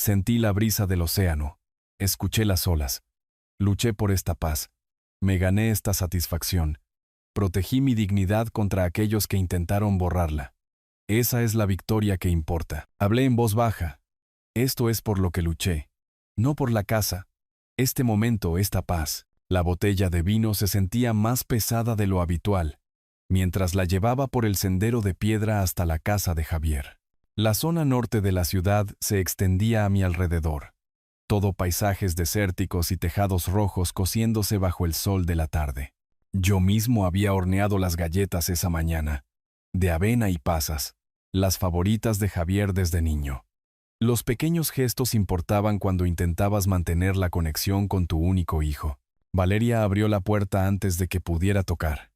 Sentí la brisa del océano. Escuché las olas. Luché por esta paz. Me gané esta satisfacción. Protegí mi dignidad contra aquellos que intentaron borrarla. Esa es la victoria que importa. Hablé en voz baja. Esto es por lo que luché. No por la casa. Este momento, esta paz. La botella de vino se sentía más pesada de lo habitual, mientras la llevaba por el sendero de piedra hasta la casa de Javier. La zona norte de la ciudad se extendía a mi alrededor. Todo paisajes desérticos y tejados rojos cociéndose bajo el sol de la tarde. Yo mismo había horneado las galletas esa mañana, de avena y pasas, las favoritas de Javier desde niño. Los pequeños gestos importaban cuando intentabas mantener la conexión con tu único hijo. Valeria abrió la puerta antes de que pudiera tocar.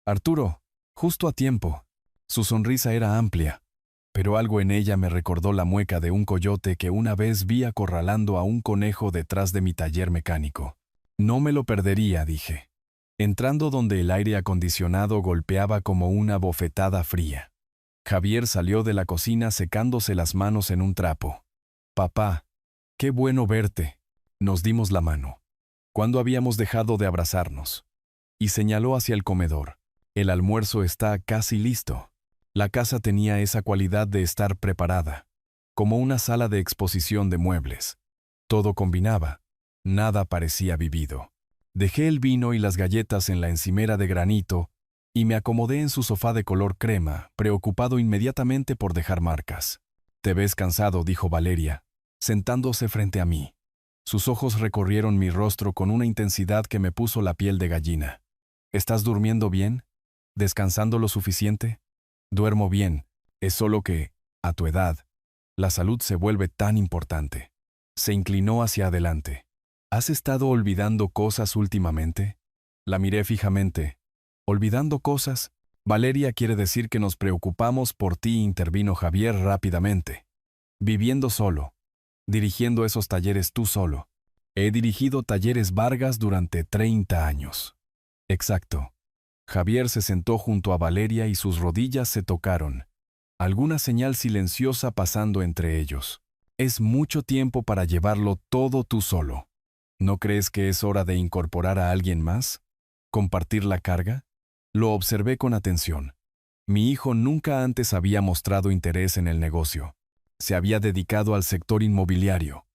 Arturo, justo a tiempo. Su sonrisa era amplia, pero algo en ella me recordó la mueca de un coyote que una vez vi acorralando a un conejo detrás de mi taller mecánico. No me lo perdería, dije, entrando donde el aire acondicionado golpeaba como una bofetada fría. Javier salió de la cocina secándose las manos en un trapo. Papá, qué bueno verte. Nos dimos la mano. ¿Cuándo habíamos dejado de abrazarnos? Y señaló hacia el comedor. El almuerzo está casi listo. La casa tenía esa cualidad de estar preparada, como una sala de exposición de muebles. Todo combinaba. Nada parecía vivido. Dejé el vino y las galletas en la encimera de granito y me acomodé en su sofá de color crema, preocupado inmediatamente por dejar marcas. «Te ves cansado», dijo Valeria, sentándose frente a mí. Sus ojos recorrieron mi rostro con una intensidad que me puso la piel de gallina. «¿Estás durmiendo bien? ¿Descansando lo suficiente?» «Duermo bien. Es solo que, a tu edad, la salud se vuelve tan importante». Se inclinó hacia adelante. «¿Has estado olvidando cosas últimamente?» La miré fijamente. «¿Olvidando cosas?» «Valeria, quiere decir que nos preocupamos por ti», intervino Javier rápidamente. «Viviendo solo. Dirigiendo esos talleres tú solo. He dirigido talleres Vargas durante 30 años. Exacto». Javier se sentó junto a Valeria y sus rodillas se tocaron. Alguna señal silenciosa pasando entre ellos. Es mucho tiempo para llevarlo todo tú solo. ¿No crees que es hora de incorporar a alguien más? ¿Compartir la carga? Lo observé con atención. Mi hijo nunca antes había mostrado interés en el negocio. Se había dedicado al sector inmobiliario.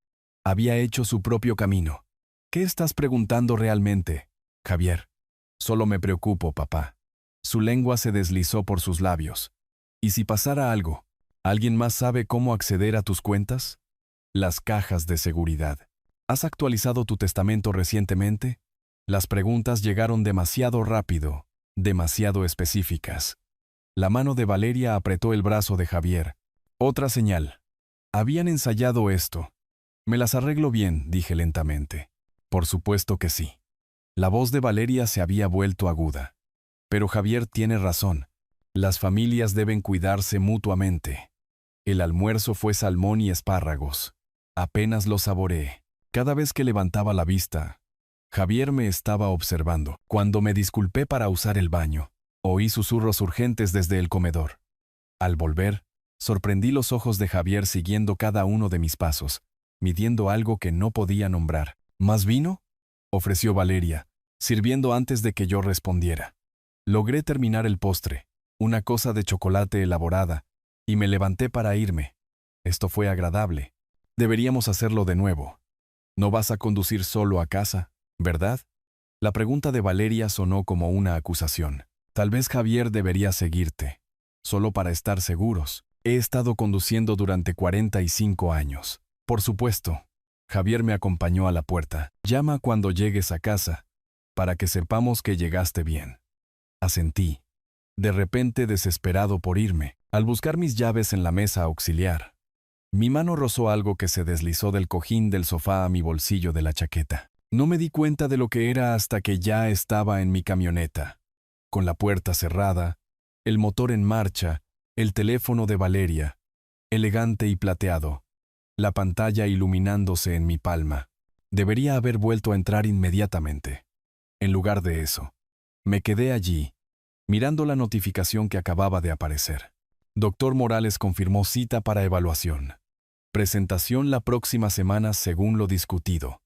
Había hecho su propio camino. ¿Qué estás preguntando realmente, Javier? Solo me preocupo, papá. Su lengua se deslizó por sus labios. ¿Y si pasara algo? ¿Alguien más sabe cómo acceder a tus cuentas? Las cajas de seguridad. ¿Has actualizado tu testamento recientemente? Las preguntas llegaron demasiado rápido, demasiado específicas. La mano de Valeria apretó el brazo de Javier. Otra señal. Habían ensayado esto. «Me las arreglo bien», dije lentamente. «Por supuesto que sí». La voz de Valeria se había vuelto aguda. «Pero Javier tiene razón. Las familias deben cuidarse mutuamente». El almuerzo fue salmón y espárragos. Apenas lo saboreé. Cada vez que levantaba la vista, Javier me estaba observando. Cuando me disculpé para usar el baño, oí susurros urgentes desde el comedor. Al volver, sorprendí los ojos de Javier siguiendo cada uno de mis pasos, midiendo algo que no podía nombrar. «¿Más vino?», ofreció Valeria, sirviendo antes de que yo respondiera. Logré terminar el postre, una cosa de chocolate elaborada, y me levanté para irme. Esto fue agradable. Deberíamos hacerlo de nuevo. «No vas a conducir solo a casa, ¿verdad?». La pregunta de Valeria sonó como una acusación. «Tal vez Javier debería seguirte, solo para estar seguros. He estado conduciendo durante 45 años. Por supuesto». Javier me acompañó a la puerta. «Llama cuando llegues a casa, para que sepamos que llegaste bien». Asentí, de repente desesperado por irme, al buscar mis llaves en la mesa auxiliar. Mi mano rozó algo que se deslizó del cojín del sofá a mi bolsillo de la chaqueta. No me di cuenta de lo que era hasta que ya estaba en mi camioneta, con la puerta cerrada, el motor en marcha, el teléfono de Valeria, elegante y plateado, la pantalla iluminándose en mi palma. Debería haber vuelto a entrar inmediatamente. En lugar de eso, me quedé allí, mirando la notificación que acababa de aparecer. Doctor Morales confirmó cita para evaluación. Presentación la próxima semana según lo discutido.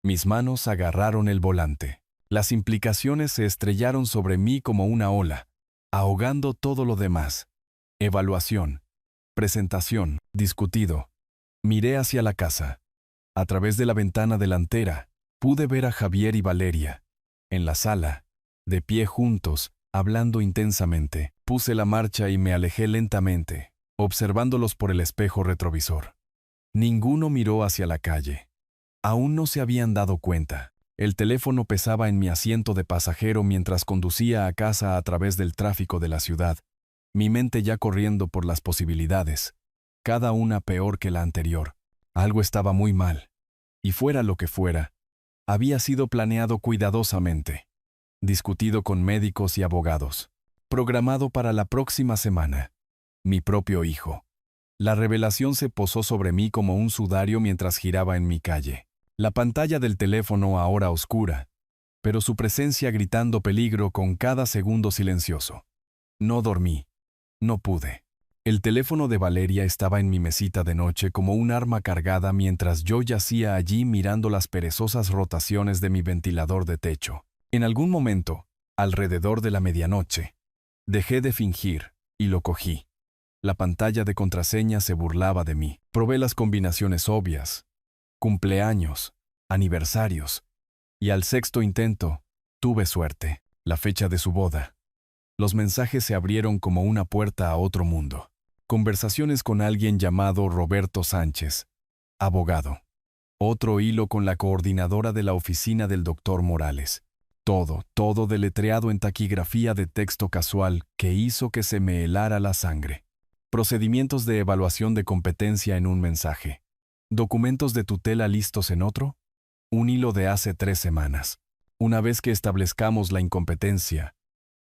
Mis manos agarraron el volante. Las implicaciones se estrellaron sobre mí como una ola, ahogando todo lo demás. Evaluación. Presentación. Discutido. Miré hacia la casa. A través de la ventana delantera, pude ver a Javier y Valeria. En la sala, de pie juntos, hablando intensamente. Puse la marcha y me alejé lentamente, observándolos por el espejo retrovisor. Ninguno miró hacia la calle. Aún no se habían dado cuenta. El teléfono pesaba en mi asiento de pasajero mientras conducía a casa a través del tráfico de la ciudad, mi mente ya corriendo por las posibilidades, cada una peor que la anterior. Algo estaba muy mal. Y fuera lo que fuera, había sido planeado cuidadosamente, discutido con médicos y abogados, programado para la próxima semana. Mi propio hijo. La revelación se posó sobre mí como un sudario mientras giraba en mi calle. La pantalla del teléfono ahora oscura, pero su presencia gritando peligro con cada segundo silencioso. No dormí. No pude. El teléfono de Valeria estaba en mi mesita de noche como un arma cargada mientras yo yacía allí mirando las perezosas rotaciones de mi ventilador de techo. En algún momento, alrededor de la medianoche, dejé de fingir y lo cogí. La pantalla de contraseña se burlaba de mí. Probé las combinaciones obvias. Cumpleaños, aniversarios. Y al sexto intento, tuve suerte. La fecha de su boda. Los mensajes se abrieron como una puerta a otro mundo. Conversaciones con alguien llamado Roberto Sánchez, abogado. Otro hilo con la coordinadora de la oficina del doctor Morales. Todo deletreado en taquigrafía de texto casual que hizo que se me helara la sangre. Procedimientos de evaluación de competencia en un mensaje. Documentos de tutela listos en otro. Un hilo de hace 3 semanas. Una vez que establezcamos la incompetencia,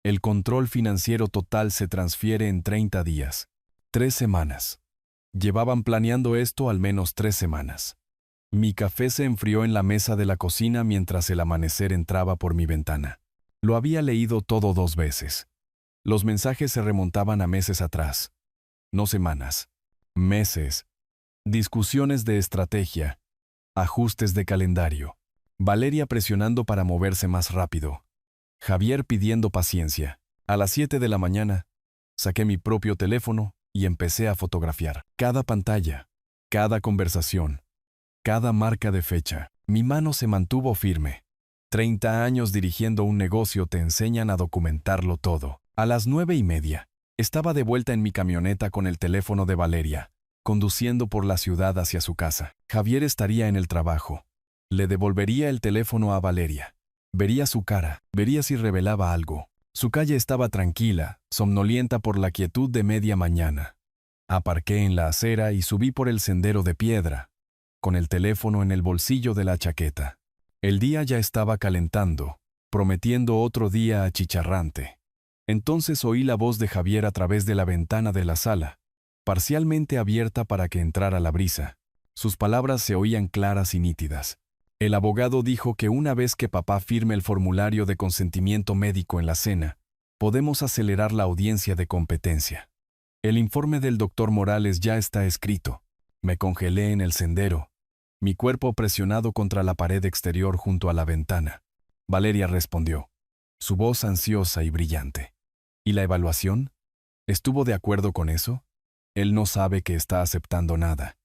el control financiero total se transfiere en 30 días. 3 semanas. Llevaban planeando esto al menos 3 semanas. Mi café se enfrió en la mesa de la cocina mientras el amanecer entraba por mi ventana. Lo había leído todo 2 veces. Los mensajes se remontaban a meses atrás. No semanas. Meses. Discusiones de estrategia. Ajustes de calendario. Valeria presionando para moverse más rápido. Javier pidiendo paciencia. A las 7 de la mañana, saqué mi propio teléfono y empecé a fotografiar. Cada pantalla, cada conversación, cada marca de fecha. Mi mano se mantuvo firme. 30 años dirigiendo un negocio te enseñan a documentarlo todo. A las 9:30, estaba de vuelta en mi camioneta con el teléfono de Valeria, conduciendo por la ciudad hacia su casa. Javier estaría en el trabajo. Le devolvería el teléfono a Valeria. Vería su cara, vería si revelaba algo. Su calle estaba tranquila, somnolienta por la quietud de media mañana. Aparqué en la acera y subí por el sendero de piedra, con el teléfono en el bolsillo de la chaqueta. El día ya estaba calentando, prometiendo otro día achicharrante. Entonces oí la voz de Javier a través de la ventana de la sala, parcialmente abierta para que entrara la brisa. Sus palabras se oían claras y nítidas. El abogado dijo que una vez que papá firme el formulario de consentimiento médico en la cena, podemos acelerar la audiencia de competencia. El informe del doctor Morales ya está escrito. Me congelé en el sendero, mi cuerpo presionado contra la pared exterior junto a la ventana. Valeria respondió, su voz ansiosa y brillante. ¿Y la evaluación? ¿Estuvo de acuerdo con eso? Él no sabe que está aceptando nada.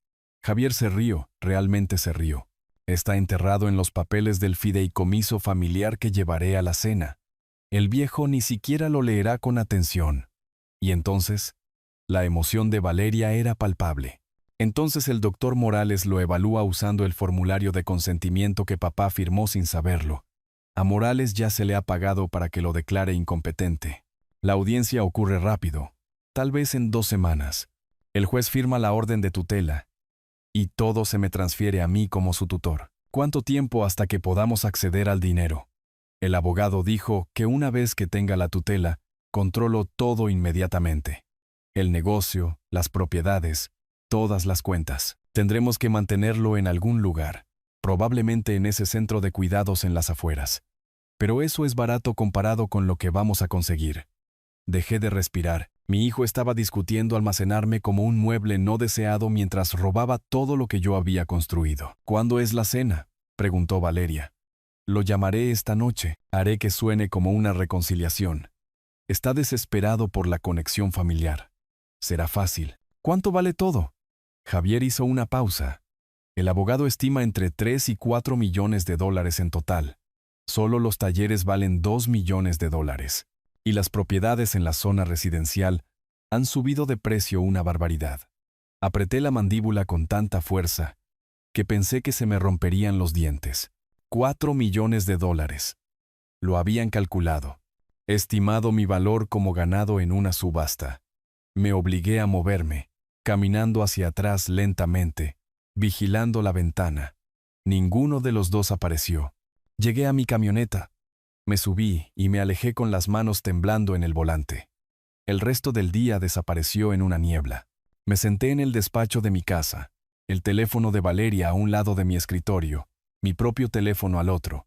Javier se rió, realmente se rió. Está enterrado en los papeles del fideicomiso familiar que llevaré a la cena. El viejo ni siquiera lo leerá con atención. Y entonces, la emoción de Valeria era palpable. Entonces el doctor Morales lo evalúa usando el formulario de consentimiento que papá firmó sin saberlo. A Morales ya se le ha pagado para que lo declare incompetente. La audiencia ocurre rápido, tal vez en 2 semanas. El juez firma la orden de tutela, y todo se me transfiere a mí como su tutor. ¿Cuánto tiempo hasta que podamos acceder al dinero? El abogado dijo que una vez que tenga la tutela, controlo todo inmediatamente. El negocio, las propiedades, todas las cuentas. Tendremos que mantenerlo en algún lugar, probablemente en ese centro de cuidados en las afueras. Pero eso es barato comparado con lo que vamos a conseguir. Dejé de respirar Mi hijo estaba discutiendo almacenarme como un mueble no deseado mientras robaba todo lo que yo había construido. ¿Cuándo es la cena?, preguntó Valeria. Lo llamaré esta noche. Haré que suene como una reconciliación. Está desesperado por la conexión familiar. Será fácil. ¿Cuánto vale todo? Javier hizo una pausa. El abogado estima entre 3 y 4 millones de dólares en total. Solo los talleres valen 2 millones de dólares. Y las propiedades en la zona residencial han subido de precio una barbaridad. Apreté la mandíbula con tanta fuerza que pensé que se me romperían los dientes. 4 millones de dólares. Lo habían calculado. Estimado mi valor como ganado en una subasta. Me obligué a moverme, caminando hacia atrás lentamente, vigilando la ventana. Ninguno de los dos apareció. Llegué a mi camioneta. Me subí y me alejé con las manos temblando en el volante. El resto del día desapareció en una niebla. Me senté en el despacho de mi casa, el teléfono de Valeria a un lado de mi escritorio, mi propio teléfono al otro,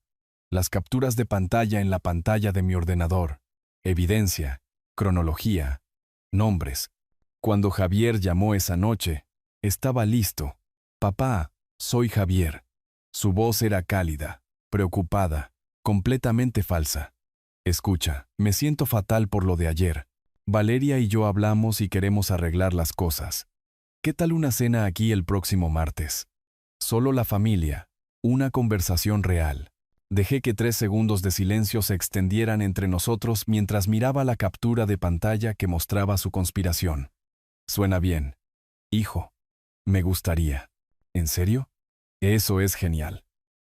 las capturas de pantalla en la pantalla de mi ordenador, evidencia, cronología, nombres. Cuando Javier llamó esa noche, estaba listo. Papá, soy Javier. Su voz era cálida, preocupada, completamente falsa. Escucha, me siento fatal por lo de ayer. Valeria y yo hablamos y queremos arreglar las cosas. ¿Qué tal una cena aquí el próximo martes? Solo la familia, una conversación real. Dejé que 3 segundos de silencio se extendieran entre nosotros mientras miraba la captura de pantalla que mostraba su conspiración. Suena bien. Hijo. Me gustaría. ¿En serio? Eso es genial.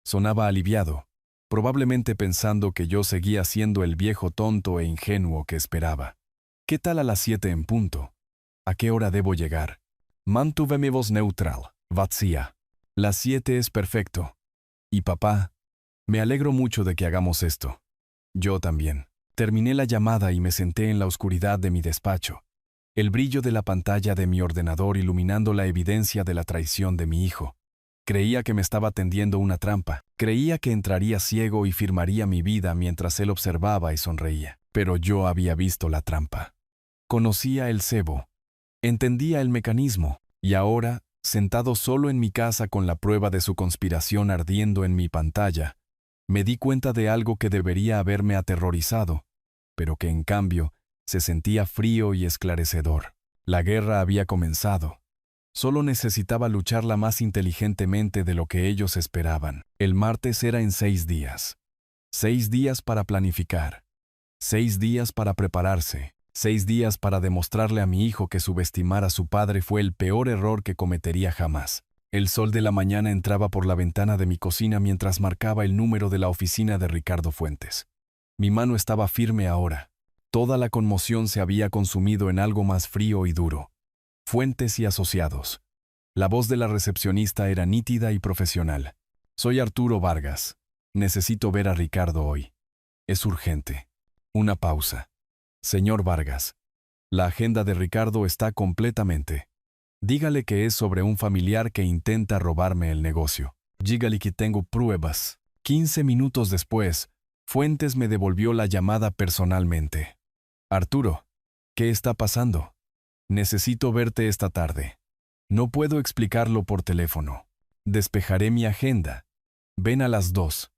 Sonaba aliviado, probablemente pensando que yo seguía siendo el viejo tonto e ingenuo que esperaba. ¿Qué tal a las 7 en punto? ¿A qué hora debo llegar? Mantuve mi voz neutral, vacía. Las 7 es perfecto. Y papá, me alegro mucho de que hagamos esto. Yo también. Terminé la llamada y me senté en la oscuridad de mi despacho, el brillo de la pantalla de mi ordenador iluminando la evidencia de la traición de mi hijo. Creía que me estaba tendiendo una trampa. Creía que entraría ciego y firmaría mi vida mientras él observaba y sonreía. Pero yo había visto la trampa. Conocía el cebo. Entendía el mecanismo. Y ahora, sentado solo en mi casa con la prueba de su conspiración ardiendo en mi pantalla, me di cuenta de algo que debería haberme aterrorizado, pero que en cambio se sentía frío y esclarecedor. La guerra había comenzado. Solo necesitaba lucharla más inteligentemente de lo que ellos esperaban. El martes era en 6 días. 6 días para planificar. 6 días para prepararse. 6 días para demostrarle a mi hijo que subestimar a su padre fue el peor error que cometería jamás. El sol de la mañana entraba por la ventana de mi cocina mientras marcaba el número de la oficina de Ricardo Fuentes. Mi mano estaba firme ahora. Toda la conmoción se había consumido en algo más frío y duro. Fuentes y asociados. La voz de la recepcionista era nítida y profesional. Soy Arturo Vargas. Necesito ver a Ricardo hoy. Es urgente. Una pausa. Señor Vargas, la agenda de Ricardo está completamente. Dígale que es sobre un familiar que intenta robarme el negocio. Dígale que tengo pruebas. 15 minutos después, Fuentes me devolvió la llamada personalmente. Arturo, ¿qué está pasando? Necesito verte esta tarde. No puedo explicarlo por teléfono. Despejaré mi agenda. Ven a las 2.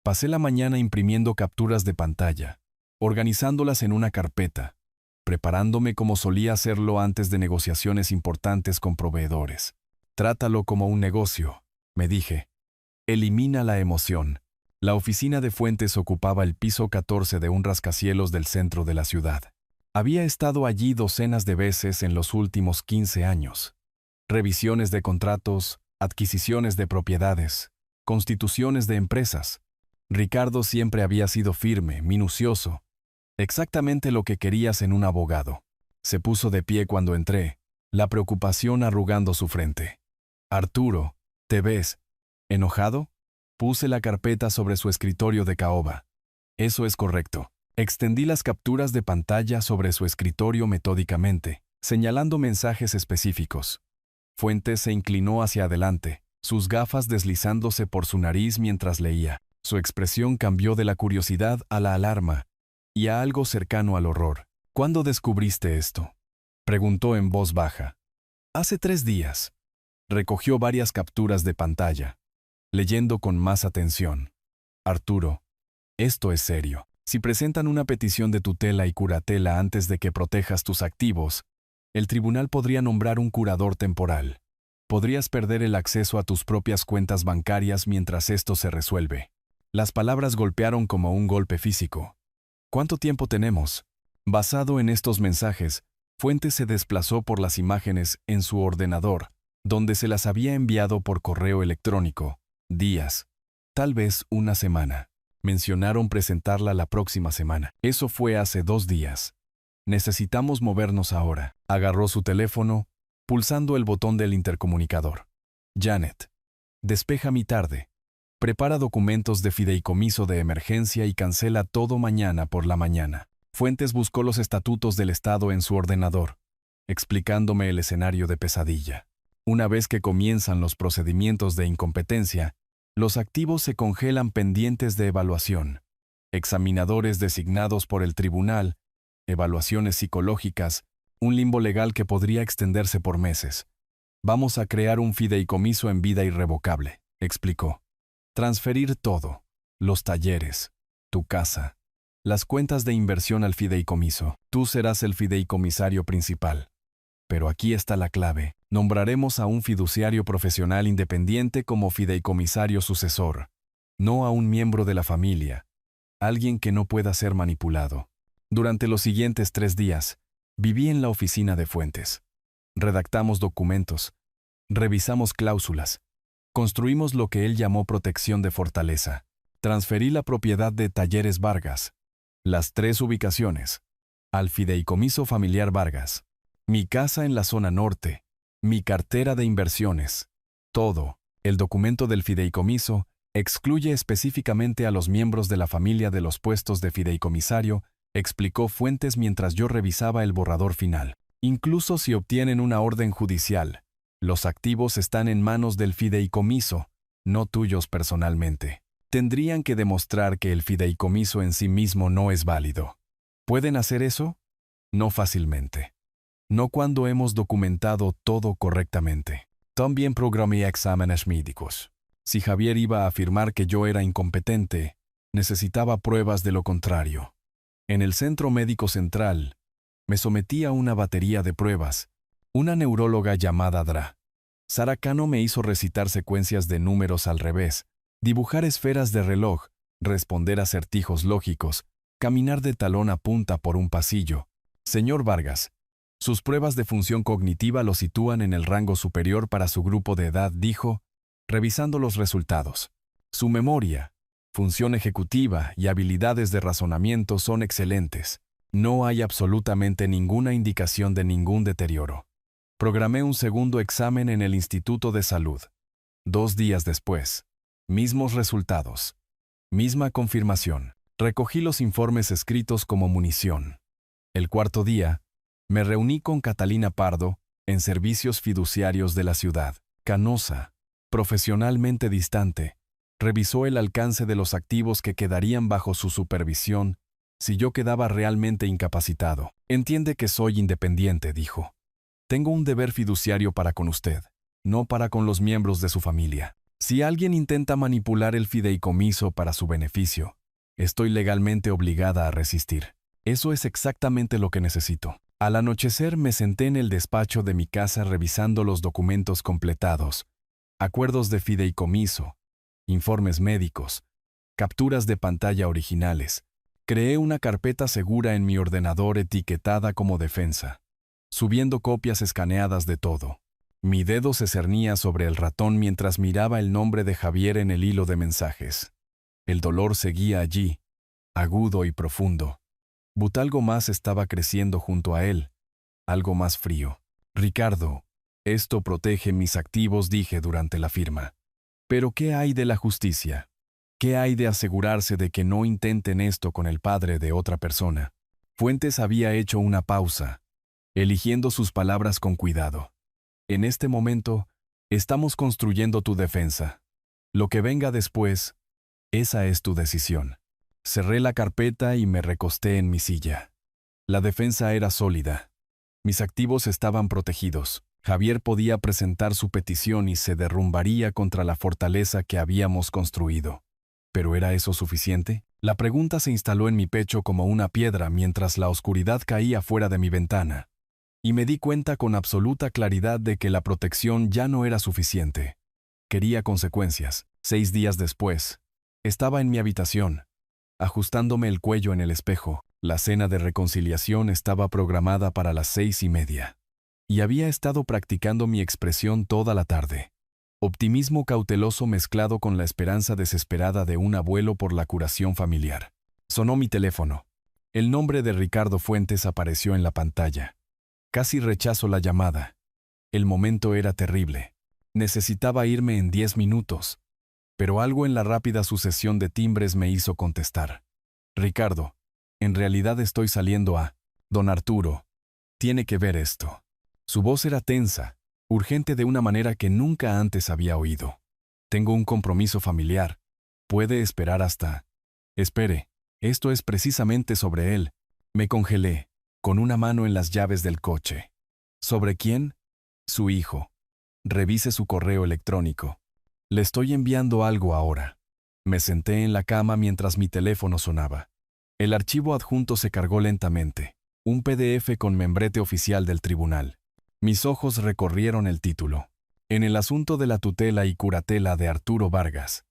Pasé la mañana imprimiendo capturas de pantalla, organizándolas en una carpeta, preparándome como solía hacerlo antes de negociaciones importantes con proveedores. Trátalo como un negocio, me dije. Elimina la emoción. La oficina de Fuentes ocupaba el piso 14 de un rascacielos del centro de la ciudad. Había estado allí docenas de veces en los últimos 15 años. Revisiones de contratos, adquisiciones de propiedades, constituciones de empresas. Ricardo siempre había sido firme, minucioso. Exactamente lo que querías en un abogado. Se puso de pie cuando entré, la preocupación arrugando su frente. Arturo, ¿te ves enojado? Puse la carpeta sobre su escritorio de caoba. Eso es correcto. Extendí las capturas de pantalla sobre su escritorio metódicamente, señalando mensajes específicos. Fuentes se inclinó hacia adelante, sus gafas deslizándose por su nariz mientras leía. Su expresión cambió de la curiosidad a la alarma y a algo cercano al horror. ¿Cuándo descubriste esto? Preguntó en voz baja. Hace 3 días. Recogió varias capturas de pantalla, leyendo con más atención. Arturo, esto es serio. Si presentan una petición de tutela y curatela antes de que protejas tus activos, el tribunal podría nombrar un curador temporal. Podrías perder el acceso a tus propias cuentas bancarias mientras esto se resuelve. Las palabras golpearon como un golpe físico. ¿Cuánto tiempo tenemos? Basado en estos mensajes, Fuentes se desplazó por las imágenes en su ordenador, donde se las había enviado por correo electrónico. Días. Tal vez una semana. Mencionaron presentarla la próxima semana. Eso fue hace 2 días. Necesitamos movernos ahora. Agarró su teléfono, pulsando el botón del intercomunicador. Janet. Despeja mi tarde. Prepara documentos de fideicomiso de emergencia y cancela todo mañana por la mañana. Fuentes buscó los estatutos del Estado en su ordenador, explicándome el escenario de pesadilla. Una vez que comienzan los procedimientos de incompetencia, los activos se congelan pendientes de evaluación. Examinadores designados por el tribunal, evaluaciones psicológicas, un limbo legal que podría extenderse por meses. Vamos a crear un fideicomiso en vida irrevocable, explicó. Transferir todo, los talleres, tu casa, las cuentas de inversión al fideicomiso. Tú serás el fideicomisario principal. Pero aquí está la clave. Nombraremos a un fiduciario profesional independiente como fideicomisario sucesor, no a un miembro de la familia, alguien que no pueda ser manipulado. Durante los siguientes 3 días, viví en la oficina de Fuentes. Redactamos documentos, revisamos cláusulas, construimos lo que él llamó protección de fortaleza. Transferí la propiedad de Talleres Vargas, las 3 ubicaciones, al fideicomiso familiar Vargas, mi casa en la zona norte, mi cartera de inversiones, todo. El documento del fideicomiso excluye específicamente a los miembros de la familia de los puestos de fideicomisario, explicó Fuentes mientras yo revisaba el borrador final. Incluso si obtienen una orden judicial, los activos están en manos del fideicomiso, no tuyos personalmente. Tendrían que demostrar que el fideicomiso en sí mismo no es válido. ¿Pueden hacer eso? No fácilmente. No cuando hemos documentado todo correctamente. También programé exámenes médicos. Si Javier iba a afirmar que yo era incompetente, necesitaba pruebas de lo contrario. En el Centro Médico Central, me sometí a una batería de pruebas. Una neuróloga llamada Dra. Sara Cano me hizo recitar secuencias de números al revés, dibujar esferas de reloj, responder acertijos lógicos, caminar de talón a punta por un pasillo. Señor Vargas, sus pruebas de función cognitiva lo sitúan en el rango superior para su grupo de edad, dijo, revisando los resultados. Su memoria, función ejecutiva y habilidades de razonamiento son excelentes. No hay absolutamente ninguna indicación de ningún deterioro. Programé un segundo examen en el Instituto de Salud. 2 días después, mismos resultados. Misma confirmación. Recogí los informes escritos como munición. El 4.º día, me reuní con Catalina Pardo, en servicios fiduciarios de la ciudad. Canosa, profesionalmente distante, revisó el alcance de los activos que quedarían bajo su supervisión si yo quedaba realmente incapacitado. Entiende que soy independiente, dijo. Tengo un deber fiduciario para con usted, no para con los miembros de su familia. Si alguien intenta manipular el fideicomiso para su beneficio, estoy legalmente obligada a resistir. Eso es exactamente lo que necesito. Al anochecer me senté en el despacho de mi casa revisando los documentos completados, acuerdos de fideicomiso, informes médicos, capturas de pantalla originales. Creé una carpeta segura en mi ordenador etiquetada como defensa, subiendo copias escaneadas de todo. Mi dedo se cernía sobre el ratón mientras miraba el nombre de Javier en el hilo de mensajes. El dolor seguía allí, agudo y profundo. Algo más estaba creciendo junto a él, algo más frío. Ricardo, esto protege mis activos, dije durante la firma. Pero ¿qué hay de la justicia? ¿Qué hay de asegurarse de que no intenten esto con el padre de otra persona? Fuentes había hecho una pausa, eligiendo sus palabras con cuidado. En este momento, estamos construyendo tu defensa. Lo que venga después, esa es tu decisión. Cerré la carpeta y me recosté en mi silla. La defensa era sólida. Mis activos estaban protegidos. Javier podía presentar su petición y se derrumbaría contra la fortaleza que habíamos construido. ¿Pero era eso suficiente? La pregunta se instaló en mi pecho como una piedra mientras la oscuridad caía fuera de mi ventana. Y me di cuenta con absoluta claridad de que la protección ya no era suficiente. Quería consecuencias. 6 días después, estaba en mi habitación, ajustándome el cuello en el espejo. La cena de reconciliación estaba programada para las 6:30. Y había estado practicando mi expresión toda la tarde. Optimismo cauteloso mezclado con la esperanza desesperada de un abuelo por la curación familiar. Sonó mi teléfono. El nombre de Ricardo Fuentes apareció en la pantalla. Casi rechazo la llamada. El momento era terrible. Necesitaba irme en 10 minutos. Pero algo en la rápida sucesión de timbres me hizo contestar. Ricardo, en realidad estoy saliendo a... Don Arturo, tiene que ver esto. Su voz era tensa, urgente de una manera que nunca antes había oído. Tengo un compromiso familiar. Puede esperar hasta... Espere, esto es precisamente sobre él. Me congelé, con una mano en las llaves del coche. ¿Sobre quién? Su hijo. Revise su correo electrónico. Le estoy enviando algo ahora. Me senté en la cama mientras mi teléfono sonaba. El archivo adjunto se cargó lentamente. Un PDF con membrete oficial del tribunal. Mis ojos recorrieron el título. En el asunto de la tutela y curatela de Arturo Vargas.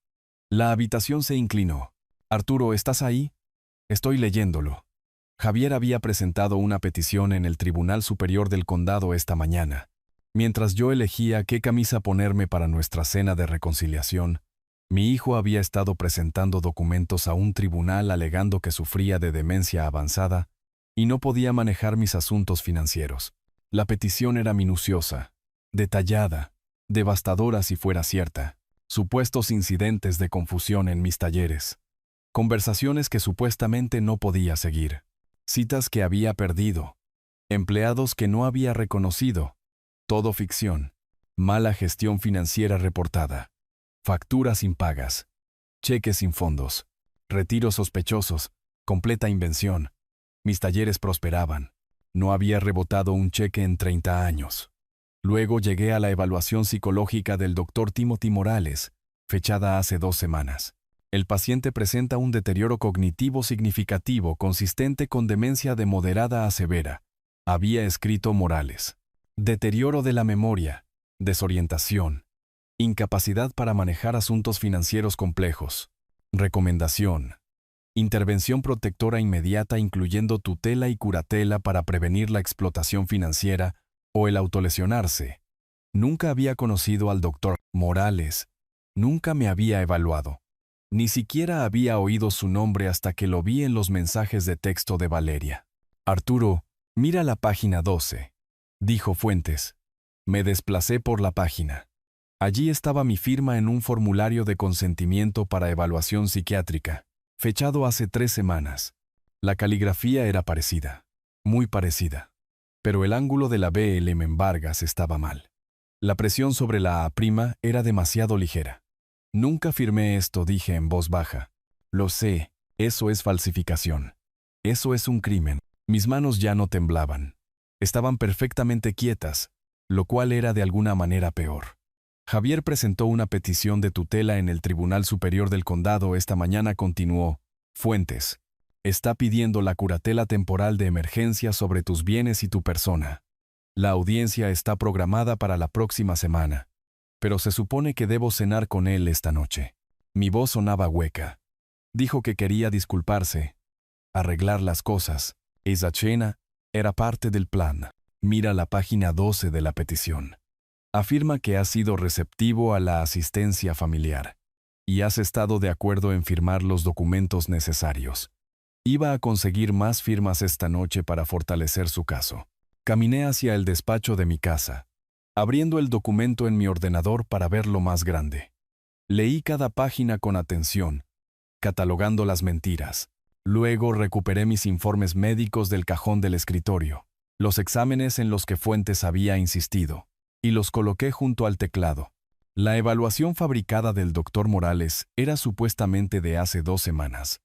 La habitación se inclinó. Arturo, ¿estás ahí? Estoy leyéndolo. Javier había presentado una petición en el Tribunal Superior del Condado esta mañana. Mientras yo elegía qué camisa ponerme para nuestra cena de reconciliación, mi hijo había estado presentando documentos a un tribunal alegando que sufría de demencia avanzada y no podía manejar mis asuntos financieros. La petición era minuciosa, detallada, devastadora si fuera cierta. Supuestos incidentes de confusión en mis talleres. Conversaciones que supuestamente no podía seguir. Citas que había perdido. Empleados que no había reconocido. Todo ficción. Mala gestión financiera reportada. Facturas impagas. Cheques sin fondos. Retiros sospechosos. Completa invención. Mis talleres prosperaban. No había rebotado un cheque en 30 años. Luego llegué a la evaluación psicológica del Dr. Timothy Morales, fechada hace 2 semanas. El paciente presenta un deterioro cognitivo significativo consistente con demencia de moderada a severa, había escrito Morales. Deterioro de la memoria, desorientación, incapacidad para manejar asuntos financieros complejos. Recomendación. Intervención protectora inmediata incluyendo tutela y curatela para prevenir la explotación financiera o el autolesionarse. Nunca había conocido al doctor Morales. Nunca me había evaluado. Ni siquiera había oído su nombre hasta que lo vi en los mensajes de texto de Valeria. Arturo, mira la página 12, dijo Fuentes. Me desplacé por la página. Allí estaba mi firma en un formulario de consentimiento para evaluación psiquiátrica, fechado hace 3 semanas. La caligrafía era parecida, muy parecida. Pero el ángulo de la BLM en Vargas estaba mal. La presión sobre la A' era demasiado ligera. Nunca firmé esto, dije en voz baja. Lo sé, eso es falsificación. Eso es un crimen. Mis manos ya no temblaban. Estaban perfectamente quietas, lo cual era de alguna manera peor. Javier presentó una petición de tutela en el Tribunal Superior del Condado esta mañana, continuó. Fuentes. Está pidiendo la curatela temporal de emergencia sobre tus bienes y tu persona. La audiencia está programada para la próxima semana, pero se supone que debo cenar con él esta noche. Mi voz sonaba hueca. Dijo que quería disculparse, arreglar las cosas. Esa cena era parte del plan. Mira la página 12 de la petición. Afirma que has sido receptivo a la asistencia familiar y has estado de acuerdo en firmar los documentos necesarios. Iba a conseguir más firmas esta noche para fortalecer su caso. Caminé hacia el despacho de mi casa, abriendo el documento en mi ordenador para verlo más grande. Leí cada página con atención, catalogando las mentiras. Luego recuperé mis informes médicos del cajón del escritorio, los exámenes en los que Fuentes había insistido, y los coloqué junto al teclado. La evaluación fabricada del Dr. Morales era supuestamente de hace 2 semanas.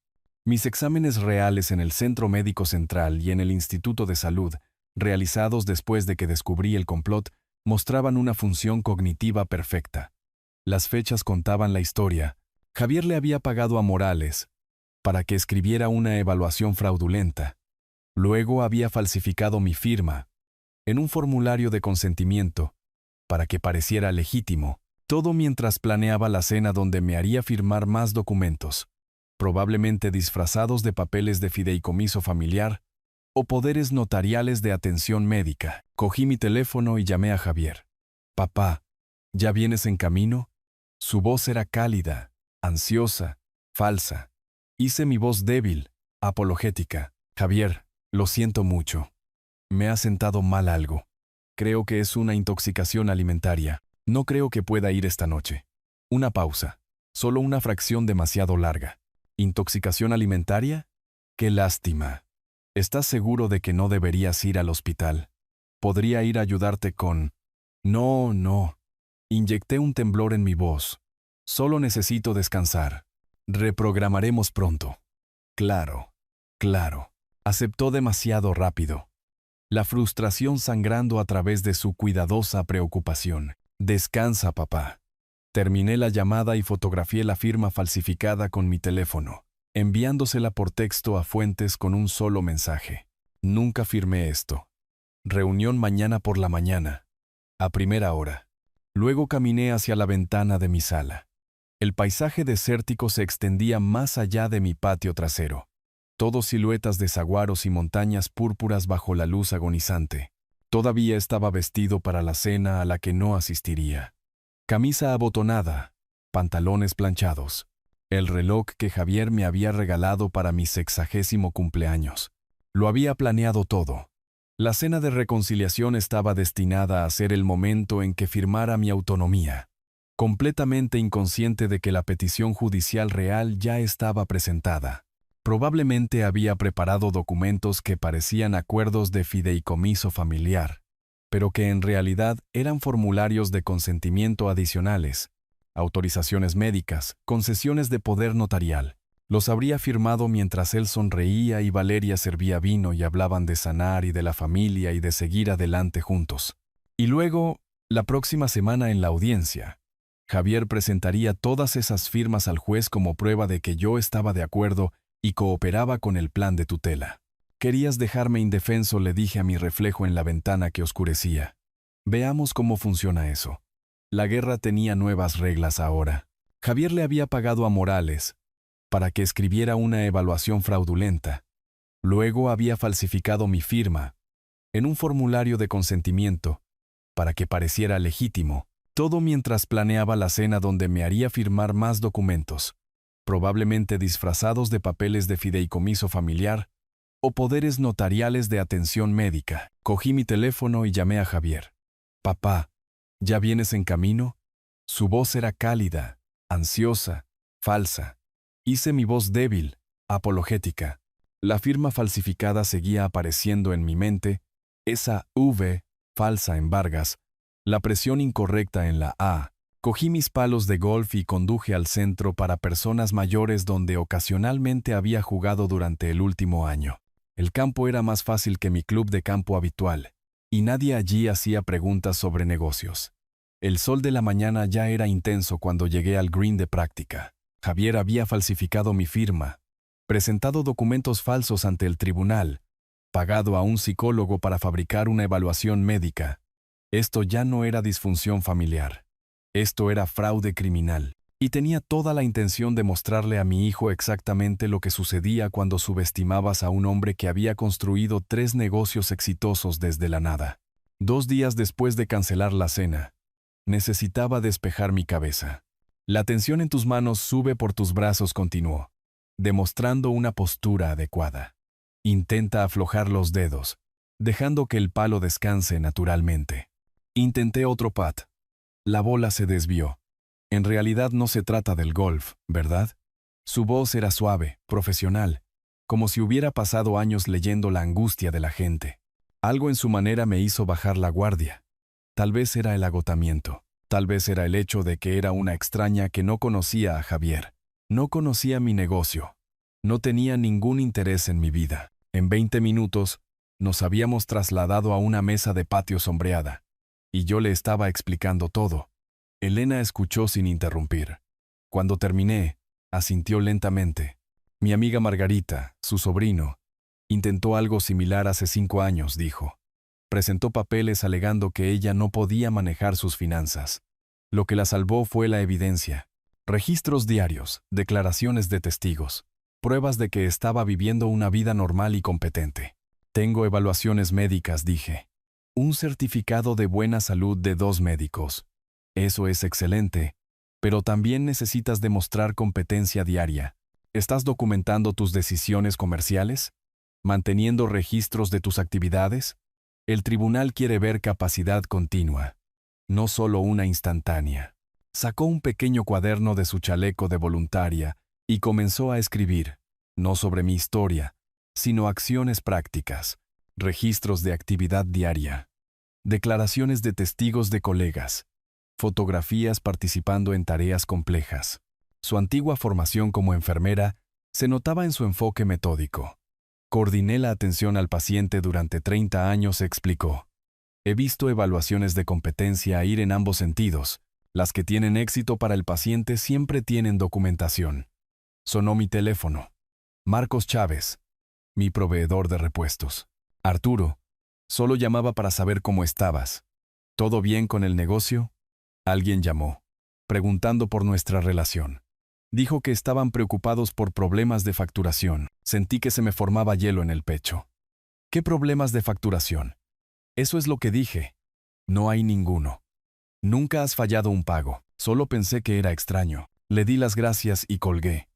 Mis exámenes reales en el Centro Médico Central y en el Instituto de Salud, realizados después de que descubrí el complot, mostraban una función cognitiva perfecta. Las fechas contaban la historia. Javier le había pagado a Morales para que escribiera una evaluación fraudulenta. Luego había falsificado mi firma en un formulario de consentimiento para que pareciera legítimo, todo mientras planeaba la cena donde me haría firmar más documentos, probablemente disfrazados de papeles de fideicomiso familiar o poderes notariales de atención médica. Cogí mi teléfono y llamé a Javier. «Papá, ¿ya vienes en camino?» Su voz era cálida, ansiosa, falsa. Hice mi voz débil, apologética. «Javier, lo siento mucho. Me ha sentado mal algo. Creo que es una intoxicación alimentaria. No creo que pueda ir esta noche». Una pausa. Solo una fracción demasiado larga. ¿Intoxicación alimentaria? ¡Qué lástima! ¿Estás seguro de que no deberías ir al hospital? Podría ir a ayudarte con... No, no. Inyecté un temblor en mi voz. Solo necesito descansar. Reprogramaremos pronto. Claro, claro. Aceptó demasiado rápido. La frustración sangrando a través de su cuidadosa preocupación. Descansa, papá. Terminé la llamada y fotografié la firma falsificada con mi teléfono, enviándosela por texto a Fuentes con un solo mensaje. Nunca firmé esto. Reunión mañana por la mañana, a primera hora. Luego caminé hacia la ventana de mi sala. El paisaje desértico se extendía más allá de mi patio trasero. Todo siluetas de saguaros y montañas púrpuras bajo la luz agonizante. Todavía estaba vestido para la cena a la que no asistiría. Camisa abotonada, pantalones planchados. El reloj que Javier me había regalado para mi 60º cumpleaños. Lo había planeado todo. La cena de reconciliación estaba destinada a ser el momento en que firmara mi autonomía, completamente inconsciente de que la petición judicial real ya estaba presentada. Probablemente había preparado documentos que parecían acuerdos de fideicomiso familiar, pero que en realidad eran formularios de consentimiento adicionales, autorizaciones médicas, concesiones de poder notarial. Los habría firmado mientras él sonreía y Valeria servía vino y hablaban de sanar y de la familia y de seguir adelante juntos. Y luego, la próxima semana en la audiencia, Javier presentaría todas esas firmas al juez como prueba de que yo estaba de acuerdo y cooperaba con el plan de tutela. «Querías dejarme indefenso», le dije a mi reflejo en la ventana que oscurecía. «Veamos cómo funciona eso». La guerra tenía nuevas reglas ahora. Javier le había pagado a Morales para que escribiera una evaluación fraudulenta. Luego había falsificado mi firma en un formulario de consentimiento para que pareciera legítimo, todo mientras planeaba la cena donde me haría firmar más documentos, probablemente disfrazados de papeles de fideicomiso familiar o poderes notariales de atención médica. Cogí mi teléfono y llamé a Javier. «Papá, ¿ya vienes en camino?» Su voz era cálida, ansiosa, falsa. Hice mi voz débil, apologética. La firma falsificada seguía apareciendo en mi mente, esa V falsa en Vargas, la presión incorrecta en la A. Cogí mis palos de golf y conduje al centro para personas mayores donde ocasionalmente había jugado durante el último año. El campo era más fácil que mi club de campo habitual, y nadie allí hacía preguntas sobre negocios. El sol de la mañana ya era intenso cuando llegué al green de práctica. Javier había falsificado mi firma, presentado documentos falsos ante el tribunal, pagado a un psicólogo para fabricar una evaluación médica. Esto ya no era disfunción familiar. Esto era fraude criminal. Y tenía toda la intención de mostrarle a mi hijo exactamente lo que sucedía cuando subestimabas a un hombre que había construido 3 negocios exitosos desde la nada. 2 días después de cancelar la cena, necesitaba despejar mi cabeza. «La tensión en tus manos sube por tus brazos», continuó, demostrando una postura adecuada. «Intenta aflojar los dedos, dejando que el palo descanse naturalmente». Intenté otro pat. La bola se desvió. «En realidad no se trata del golf, ¿verdad?» Su voz era suave, profesional, como si hubiera pasado años leyendo la angustia de la gente. Algo en su manera me hizo bajar la guardia. Tal vez era el agotamiento. Tal vez era el hecho de que era una extraña que no conocía a Javier. No conocía mi negocio. No tenía ningún interés en mi vida. En 20 minutos, nos habíamos trasladado a una mesa de patio sombreada, y yo le estaba explicando todo. Elena escuchó sin interrumpir. Cuando terminé, asintió lentamente. Mi amiga Margarita, su sobrino, intentó algo similar hace 5 años, dijo. Presentó papeles alegando que ella no podía manejar sus finanzas. Lo que la salvó fue la evidencia. Registros diarios, declaraciones de testigos, pruebas de que estaba viviendo una vida normal y competente. Tengo evaluaciones médicas, dije. Un certificado de buena salud de 2 médicos. Eso es excelente, pero también necesitas demostrar competencia diaria. ¿Estás documentando tus decisiones comerciales? ¿Manteniendo registros de tus actividades? El tribunal quiere ver capacidad continua, no solo una instantánea. Sacó un pequeño cuaderno de su chaleco de voluntaria y comenzó a escribir, no sobre mi historia, sino acciones prácticas, registros de actividad diaria, declaraciones de testigos de colegas, fotografías participando en tareas complejas. Su antigua formación como enfermera se notaba en su enfoque metódico. Coordiné la atención al paciente durante 30 años, explicó. He visto evaluaciones de competencia ir en ambos sentidos. Las que tienen éxito para el paciente siempre tienen documentación. Sonó mi teléfono. Marcos Chávez, mi proveedor de repuestos. Arturo, solo llamaba para saber cómo estabas. ¿Todo bien con el negocio? Alguien llamó, preguntando por nuestra relación. Dijo que estaban preocupados por problemas de facturación. Sentí que se me formaba hielo en el pecho. ¿Qué problemas de facturación? Eso es lo que dije. No hay ninguno. Nunca has fallado un pago. Solo pensé que era extraño. Le di las gracias y colgué.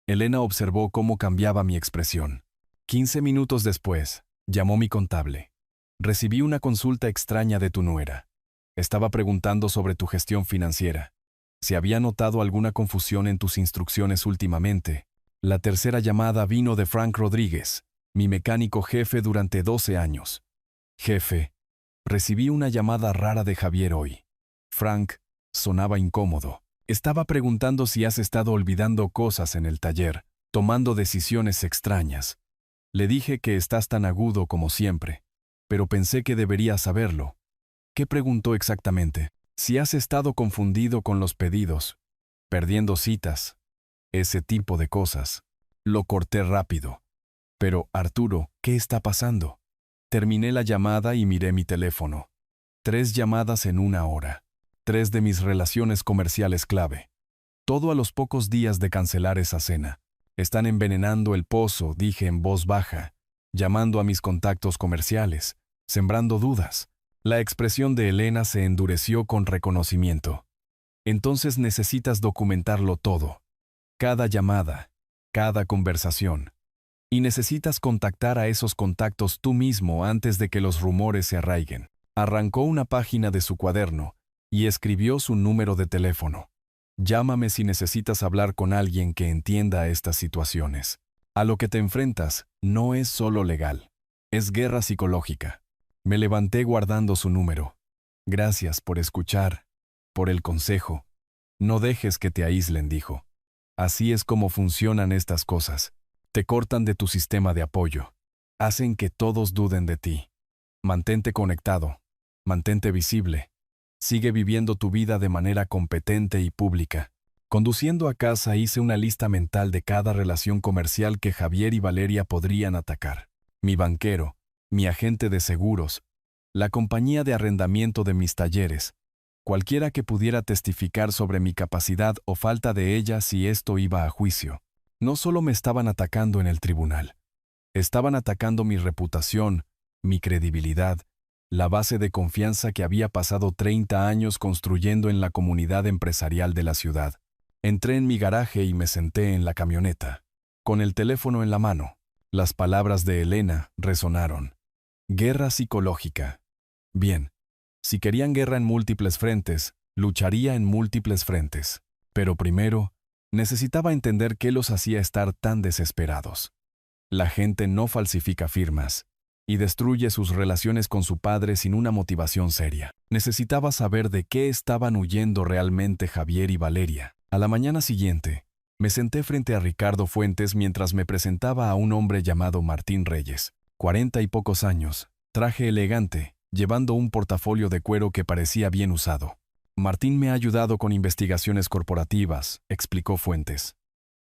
Elena observó cómo cambiaba mi expresión. 15 minutos después, llamó mi contable. Recibí una consulta extraña de tu nuera. Estaba preguntando sobre tu gestión financiera. Si había notado alguna confusión en tus instrucciones últimamente. La tercera llamada vino de Frank Rodríguez, mi mecánico jefe durante 12 años. Jefe, recibí una llamada rara de Javier hoy. Frank sonaba incómodo. Estaba preguntando si has estado olvidando cosas en el taller, tomando decisiones extrañas. Le dije que estás tan agudo como siempre, pero pensé que debería saberlo. ¿Qué preguntó exactamente? Si has estado confundido con los pedidos, perdiendo citas, ese tipo de cosas. Lo corté rápido. Pero, Arturo, ¿qué está pasando? Terminé la llamada y miré mi teléfono. 3 llamadas en 1 hora. 3 de mis relaciones comerciales clave. Todo a los pocos días de cancelar esa cena. Están envenenando el pozo, dije en voz baja, llamando a mis contactos comerciales, sembrando dudas. La expresión de Elena se endureció con reconocimiento. Entonces necesitas documentarlo todo. Cada llamada, cada conversación. Y necesitas contactar a esos contactos tú mismo antes de que los rumores se arraiguen. Arrancó una página de su cuaderno y escribió su número de teléfono. Llámame si necesitas hablar con alguien que entienda estas situaciones. A lo que te enfrentas no es solo legal, es guerra psicológica. Me levanté guardando su número. Gracias por escuchar, por el consejo. No dejes que te aíslen, dijo. Así es como funcionan estas cosas. Te cortan de tu sistema de apoyo. Hacen que todos duden de ti. Mantente conectado. Mantente visible. Sigue viviendo tu vida de manera competente y pública. Conduciendo a casa hice una lista mental de cada relación comercial que Javier y Valeria podrían atacar. Mi banquero, mi agente de seguros, la compañía de arrendamiento de mis talleres, cualquiera que pudiera testificar sobre mi capacidad o falta de ella si esto iba a juicio. No solo me estaban atacando en el tribunal, estaban atacando mi reputación, mi credibilidad, la base de confianza que había pasado 30 años construyendo en la comunidad empresarial de la ciudad. Entré en mi garaje y me senté en la camioneta, con el teléfono en la mano. Las palabras de Elena resonaron. Guerra psicológica. Bien, si querían guerra en múltiples frentes, lucharía en múltiples frentes. Pero primero, necesitaba entender qué los hacía estar tan desesperados. La gente no falsifica firmas y destruye sus relaciones con su padre sin una motivación seria. Necesitaba saber de qué estaban huyendo realmente Javier y Valeria. A la mañana siguiente, Me senté frente a Ricardo Fuentes mientras me presentaba a un hombre llamado Martín Reyes, 40 y pocos años, traje elegante, llevando un portafolio de cuero que parecía bien usado. Martín me ha ayudado con investigaciones corporativas, explicó Fuentes.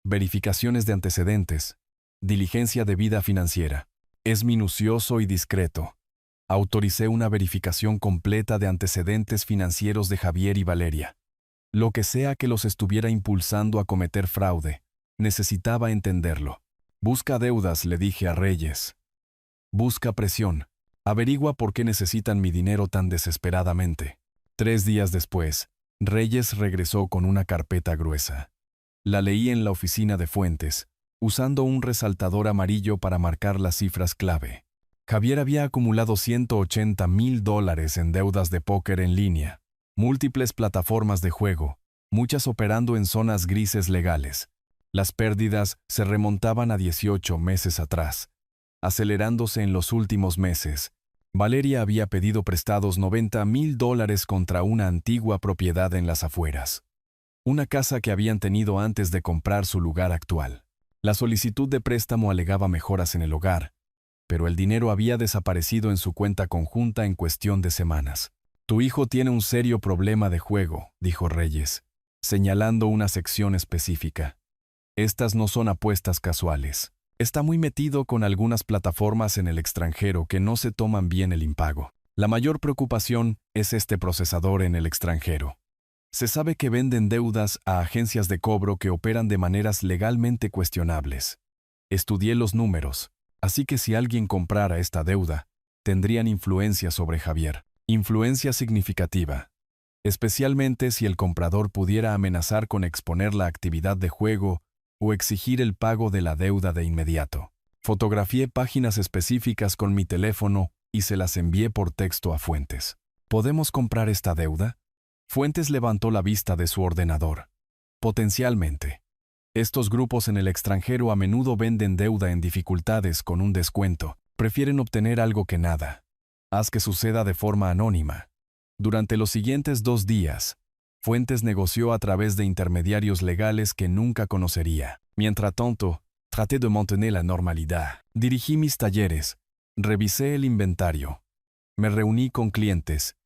Verificaciones de antecedentes, diligencia de vida financiera. Es minucioso y discreto. Autoricé una verificación completa de antecedentes financieros de Javier y Valeria. Lo que sea que los estuviera impulsando a cometer fraude, necesitaba entenderlo. Busca deudas, le dije a Reyes. Busca presión. Averigua por qué necesitan mi dinero tan desesperadamente. 3 días después, Reyes regresó con una carpeta gruesa. La leí en la oficina de Fuentes, usando un resaltador amarillo para marcar las cifras clave. Javier había acumulado $180,000 en deudas de póker en línea, múltiples plataformas de juego, muchas operando en zonas grises legales. Las pérdidas se remontaban a 18 meses atrás, acelerándose en los últimos meses. Valeria había pedido prestados $90,000 contra una antigua propiedad en las afueras. Una casa que habían tenido antes de comprar su lugar actual. La solicitud de préstamo alegaba mejoras en el hogar, pero el dinero había desaparecido en su cuenta conjunta en cuestión de semanas. Tu hijo tiene un serio problema de juego, dijo Reyes, señalando una sección específica. Estas no son apuestas casuales. Está muy metido con algunas plataformas en el extranjero que no se toman bien el impago. La mayor preocupación es este procesador en el extranjero. Se sabe que venden deudas a agencias de cobro que operan de maneras legalmente cuestionables. Estudié los números, así que si alguien comprara esta deuda, tendrían influencia sobre Javier. Influencia significativa, especialmente si el comprador pudiera amenazar con exponer la actividad de juego o exigir el pago de la deuda de inmediato. Fotografié páginas específicas con mi teléfono y se las envié por texto a Fuentes. ¿Podemos comprar esta deuda? Fuentes levantó la vista de su ordenador. Potencialmente. Estos grupos en el extranjero a menudo venden deuda en dificultades con un descuento. Prefieren obtener algo que nada. Haz que suceda de forma anónima. Durante los siguientes 2 días, Fuentes negoció a través de intermediarios legales que nunca conocería. Mientras tanto, traté de mantener la normalidad. Dirigí mis talleres, revisé el inventario, me reuní con clientes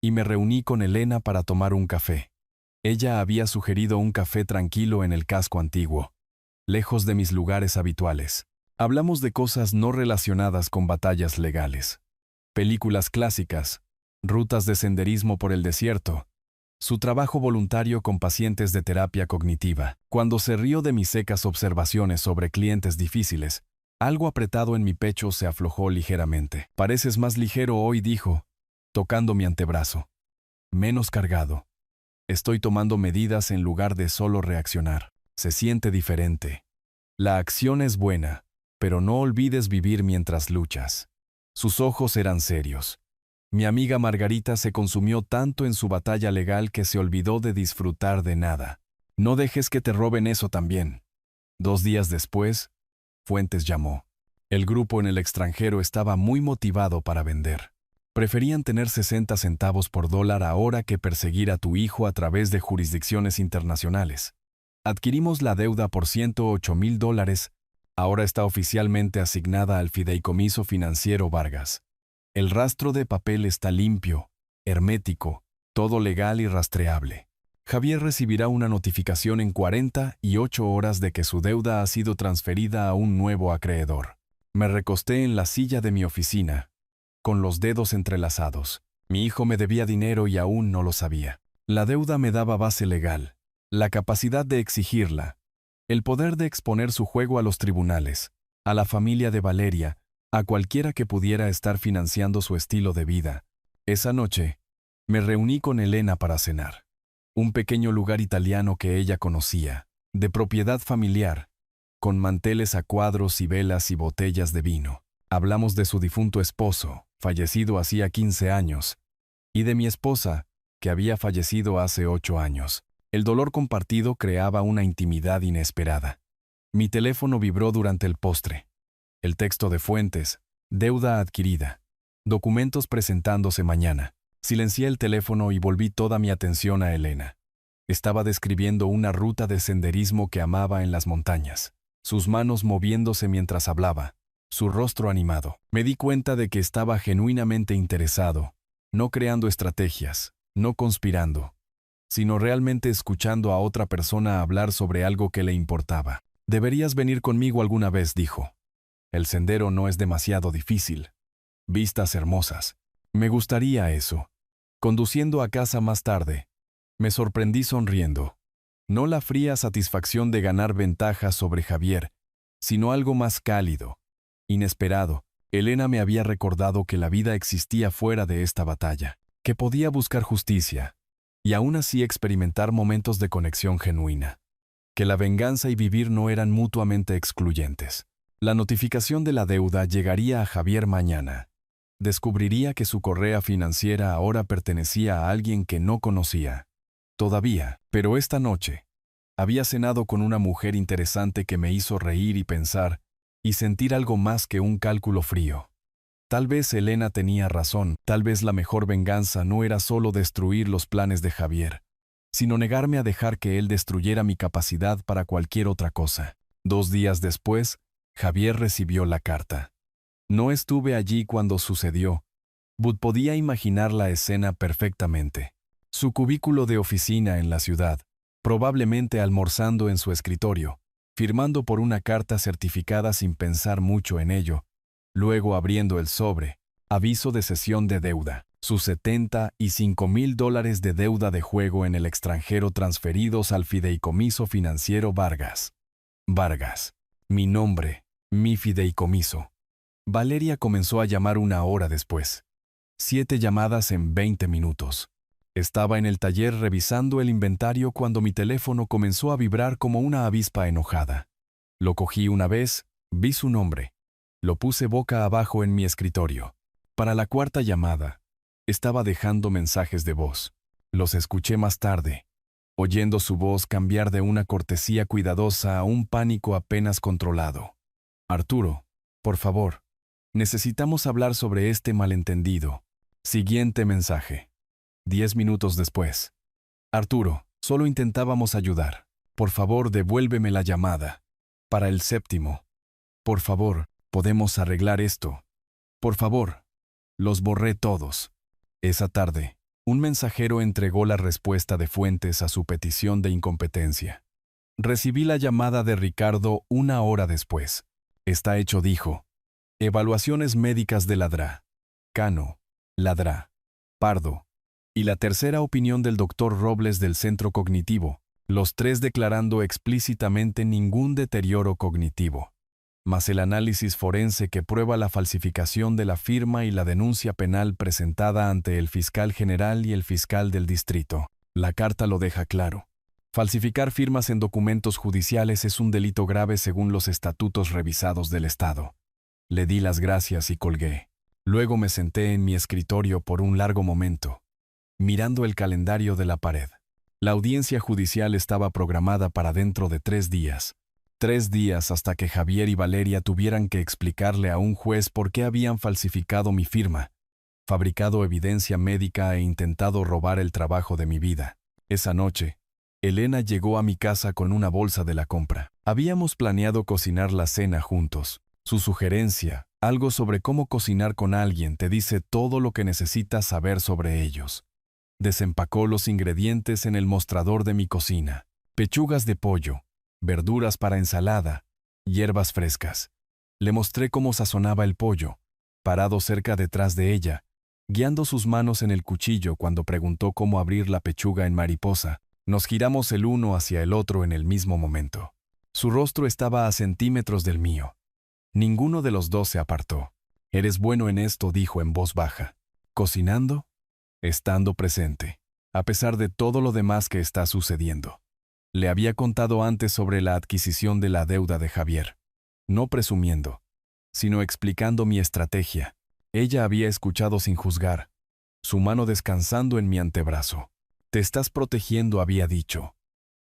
y me reuní con Elena para tomar un café. Ella había sugerido un café tranquilo en el casco antiguo, lejos de mis lugares habituales. Hablamos de cosas no relacionadas con batallas legales. Películas clásicas, rutas de senderismo por el desierto, su trabajo voluntario con pacientes de terapia cognitiva. Cuando se rió de mis secas observaciones sobre clientes difíciles, algo apretado en mi pecho se aflojó ligeramente. Pareces más ligero hoy, dijo, tocando mi antebrazo. Menos cargado. Estoy tomando medidas en lugar de solo reaccionar. Se siente diferente. La acción es buena, pero no olvides vivir mientras luchas. Sus ojos eran serios. Mi amiga Margarita se consumió tanto en su batalla legal que se olvidó de disfrutar de nada. No dejes que te roben eso también. 2 días después, Fuentes llamó. El grupo en el extranjero estaba muy motivado para vender. Preferían tener 60 centavos por dólar ahora que perseguir a tu hijo a través de jurisdicciones internacionales. Adquirimos la deuda por $108,000. Ahora está oficialmente asignada al Fideicomiso Financiero Vargas. El rastro de papel está limpio, hermético, todo legal y rastreable. Javier recibirá una notificación en 48 horas de que su deuda ha sido transferida a un nuevo acreedor. Me recosté en la silla de mi oficina, con los dedos entrelazados. Mi hijo me debía dinero y aún no lo sabía. La deuda me daba base legal, la capacidad de exigirla, el poder de exponer su juego a los tribunales, a la familia de Valeria, a cualquiera que pudiera estar financiando su estilo de vida. Esa noche, me reuní con Elena para cenar. Un pequeño lugar italiano que ella conocía, de propiedad familiar, con manteles a cuadros y velas y botellas de vino. Hablamos de su difunto esposo, fallecido hacía 15 años, y de mi esposa, que había fallecido hace 8 años. El dolor compartido creaba una intimidad inesperada. Mi teléfono vibró durante el postre. El texto de Fuentes, deuda adquirida, documentos presentándose mañana. Silencié el teléfono y volví toda mi atención a Elena. Estaba describiendo una ruta de senderismo que amaba en las montañas, sus manos moviéndose mientras hablaba, su rostro animado. Me di cuenta de que estaba genuinamente interesado, no creando estrategias, no conspirando, sino realmente escuchando a otra persona hablar sobre algo que le importaba. «Deberías venir conmigo alguna vez», dijo. «El sendero no es demasiado difícil. Vistas hermosas. Me gustaría eso». Conduciendo a casa más tarde, me sorprendí sonriendo. No la fría satisfacción de ganar ventaja sobre Javier, sino algo más cálido, inesperado. Elena me había recordado que la vida existía fuera de esta batalla, que podía buscar justicia, y aún así experimentar momentos de conexión genuina, que la venganza y vivir no eran mutuamente excluyentes. La notificación de la deuda llegaría a Javier mañana. Descubriría que su correa financiera ahora pertenecía a alguien que no conocía. Todavía, pero esta noche, había cenado con una mujer interesante que me hizo reír y pensar, y sentir algo más que un cálculo frío. Tal vez Elena tenía razón, tal vez la mejor venganza no era solo destruir los planes de Javier, sino negarme a dejar que él destruyera mi capacidad para cualquier otra cosa. 2 días después, Javier recibió la carta. No estuve allí cuando sucedió, but podía imaginar la escena perfectamente. Su cubículo de oficina en la ciudad, probablemente almorzando en su escritorio, firmando por una carta certificada sin pensar mucho en ello, luego abriendo el sobre, aviso de cesión de deuda, sus $75,000 de deuda de juego en el extranjero transferidos al fideicomiso financiero Vargas. Vargas, mi nombre, mi fideicomiso. Valeria comenzó a llamar 1 hora después. 7 llamadas en 20 minutos. Estaba en el taller revisando el inventario cuando mi teléfono comenzó a vibrar como una avispa enojada. Lo cogí una vez, vi su nombre. Lo puse boca abajo en mi escritorio. Para la 4ª llamada, estaba dejando mensajes de voz. Los escuché más tarde, oyendo su voz cambiar de una cortesía cuidadosa a un pánico apenas controlado. «Arturo, por favor, necesitamos hablar sobre este malentendido». Siguiente mensaje. 10 minutos después. «Arturo, solo intentábamos ayudar. Por favor, devuélveme la llamada». Para el 7º. «Por favor, podemos arreglar esto. Por favor». Los borré todos. Esa tarde, un mensajero entregó la respuesta de Fuentes a su petición de incompetencia. Recibí la llamada de Ricardo 1 hora después. «Está hecho», dijo. Evaluaciones médicas de Ladrá, Cano, Ladrá, Pardo, y la tercera opinión del doctor Robles del Centro Cognitivo, los 3 declarando explícitamente ningún deterioro cognitivo, más el análisis forense que prueba la falsificación de la firma y la denuncia penal presentada ante el fiscal general y el fiscal del distrito. La carta lo deja claro. Falsificar firmas en documentos judiciales es un delito grave según los estatutos revisados del Estado. Le di las gracias y colgué. Luego me senté en mi escritorio por un largo momento, mirando el calendario de la pared. La audiencia judicial estaba programada para dentro de 3 días. 3 días hasta que Javier y Valeria tuvieran que explicarle a un juez por qué habían falsificado mi firma, fabricado evidencia médica e intentado robar el trabajo de mi vida. Esa noche, Elena llegó a mi casa con una bolsa de la compra. Habíamos planeado cocinar la cena juntos. Su sugerencia, algo sobre cómo cocinar con alguien, te dice todo lo que necesitas saber sobre ellos. Desempacó los ingredientes en el mostrador de mi cocina. Pechugas de pollo, verduras para ensalada, hierbas frescas. Le mostré cómo sazonaba el pollo, parado cerca detrás de ella, guiando sus manos en el cuchillo cuando preguntó cómo abrir la pechuga en mariposa. Nos giramos el uno hacia el otro en el mismo momento. Su rostro estaba a centímetros del mío. Ninguno de los 2 se apartó. «Eres bueno en esto», dijo en voz baja. «¿Cocinando?» «Estando presente, a pesar de todo lo demás que está sucediendo». Le había contado antes sobre la adquisición de la deuda de Javier. No presumiendo, sino explicando mi estrategia. Ella había escuchado sin juzgar, su mano descansando en mi antebrazo. «Te estás protegiendo», había dicho.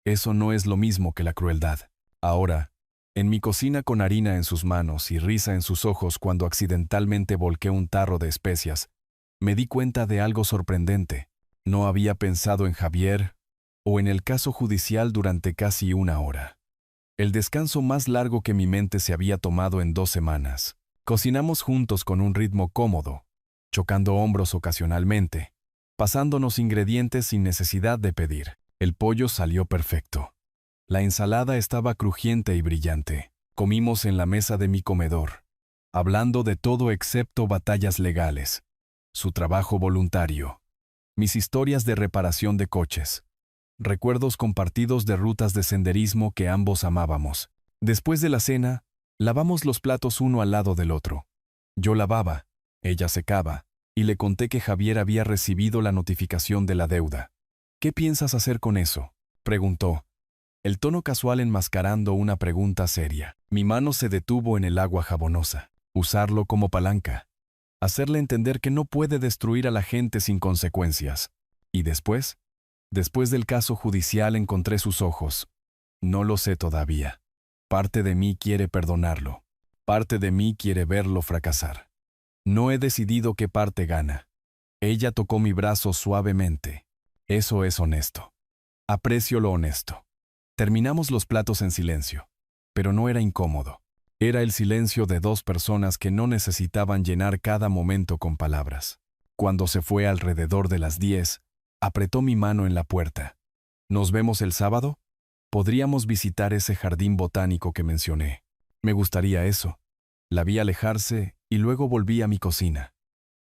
«Eso no es lo mismo que la crueldad». Ahora, en mi cocina con harina en sus manos y risa en sus ojos cuando accidentalmente volqué un tarro de especias, me di cuenta de algo sorprendente. No había pensado en Javier o en el caso judicial durante casi 1 hora. El descanso más largo que mi mente se había tomado en 2 semanas. Cocinamos juntos con un ritmo cómodo, chocando hombros ocasionalmente, pasándonos ingredientes sin necesidad de pedir. El pollo salió perfecto. La ensalada estaba crujiente y brillante. Comimos en la mesa de mi comedor, hablando de todo excepto batallas legales, su trabajo voluntario, mis historias de reparación de coches, recuerdos compartidos de rutas de senderismo que ambos amábamos. Después de la cena, lavamos los platos uno al lado del otro. Yo lavaba, ella secaba, y le conté que Javier había recibido la notificación de la deuda. «¿Qué piensas hacer con eso?», preguntó, el tono casual enmascarando una pregunta seria. Mi mano se detuvo en el agua jabonosa. Usarlo como palanca. Hacerle entender que no puede destruir a la gente sin consecuencias. Y después del caso judicial encontré sus ojos. No lo sé todavía. Parte de mí quiere perdonarlo. Parte de mí quiere verlo fracasar. No he decidido qué parte gana. Ella tocó mi brazo suavemente. Eso es honesto. Aprecio lo honesto. Terminamos los platos en silencio, pero no era incómodo. Era el silencio de dos personas que no necesitaban llenar cada momento con palabras. Cuando se fue alrededor de las 10, apretó mi mano en la puerta. ¿Nos vemos el sábado? Podríamos visitar ese jardín botánico que mencioné. Me gustaría eso. La vi alejarse y luego volví a mi cocina.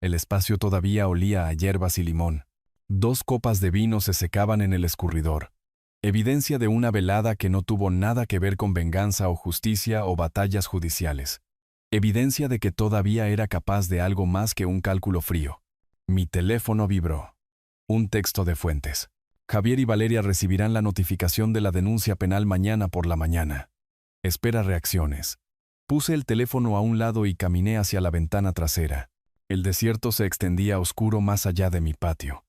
El espacio todavía olía a hierbas y limón. 2 copas de vino se secaban en el escurridor. Evidencia de una velada que no tuvo nada que ver con venganza o justicia o batallas judiciales. Evidencia de que todavía era capaz de algo más que un cálculo frío. Mi teléfono vibró. Un texto de Fuentes. Javier y Valeria recibirán la notificación de la denuncia penal mañana por la mañana. Espera reacciones. Puse el teléfono a un lado y caminé hacia la ventana trasera. El desierto se extendía oscuro más allá de mi patio.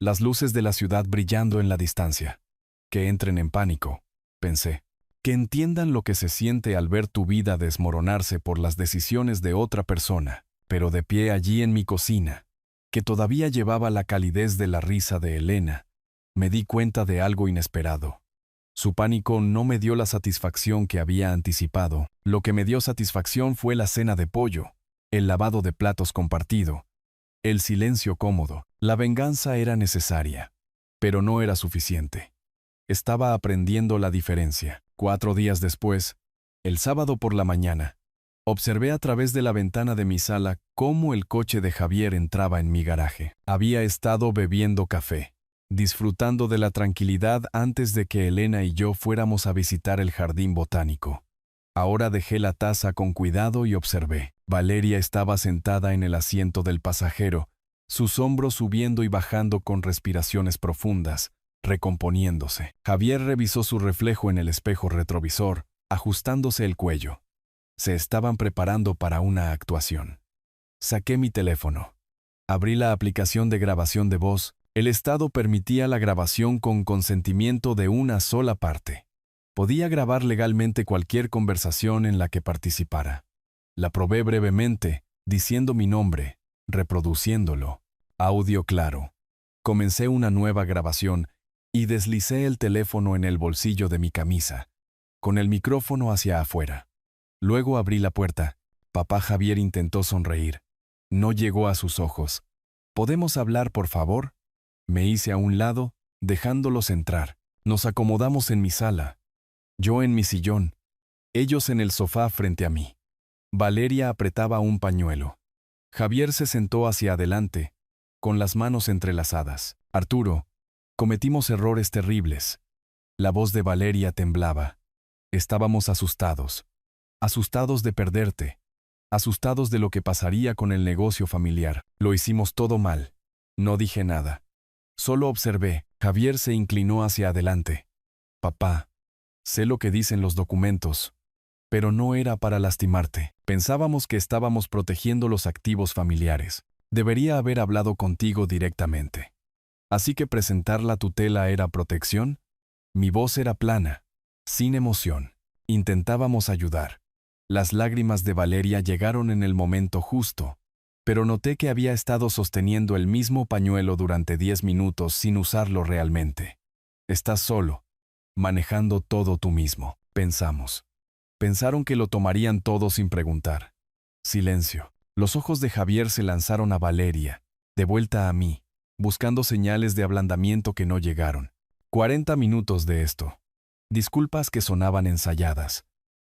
Las luces de la ciudad brillando en la distancia. Que entren en pánico, pensé. Que entiendan lo que se siente al ver tu vida desmoronarse por las decisiones de otra persona, pero de pie allí en mi cocina, que todavía llevaba la calidez de la risa de Elena, me di cuenta de algo inesperado. Su pánico no me dio la satisfacción que había anticipado. Lo que me dio satisfacción fue la cena de pollo, el lavado de platos compartido, el silencio cómodo. La venganza era necesaria, pero no era suficiente. Estaba aprendiendo la diferencia. 4 días después, el sábado por la mañana, observé a través de la ventana de mi sala cómo el coche de Javier entraba en mi garaje. Había estado bebiendo café, disfrutando de la tranquilidad antes de que Elena y yo fuéramos a visitar el jardín botánico. Ahora dejé la taza con cuidado y observé. Valeria estaba sentada en el asiento del pasajero, sus hombros subiendo y bajando con respiraciones profundas, recomponiéndose. Javier revisó su reflejo en el espejo retrovisor, ajustándose el cuello. Se estaban preparando para una actuación. Saqué mi teléfono. Abrí la aplicación de grabación de voz. El estado permitía la grabación con consentimiento de una sola parte. Podía grabar legalmente cualquier conversación en la que participara. La probé brevemente, diciendo mi nombre, reproduciéndolo. Audio claro. Comencé una nueva grabación y deslicé el teléfono en el bolsillo de mi camisa, con el micrófono hacia afuera. Luego abrí la puerta. Papá Javier intentó sonreír. No llegó a sus ojos. ¿Podemos hablar, por favor? Me hice a un lado, dejándolos entrar. Nos acomodamos en mi sala. Yo en mi sillón. Ellos en el sofá frente a mí. Valeria apretaba un pañuelo. Javier se sentó hacia adelante, con las manos entrelazadas. Arturo, cometimos errores terribles. La voz de Valeria temblaba. Estábamos asustados. Asustados de perderte. Asustados de lo que pasaría con el negocio familiar. Lo hicimos todo mal. No dije nada. Solo observé. Javier se inclinó hacia adelante. Papá, sé lo que dicen los documentos, pero no era para lastimarte. Pensábamos que estábamos protegiendo los activos familiares. Debería haber hablado contigo directamente. Así que presentar la tutela era protección. Mi voz era plana, sin emoción. Intentábamos ayudar. Las lágrimas de Valeria llegaron en el momento justo, pero noté que había estado sosteniendo el mismo pañuelo durante 10 minutos sin usarlo realmente. Estás solo, manejando todo tú mismo, pensamos. Pensaron que lo tomarían todo sin preguntar. Silencio. Los ojos de Javier se lanzaron a Valeria, de vuelta a mí, buscando señales de ablandamiento que no llegaron. 40 minutos de esto. Disculpas que sonaban ensayadas.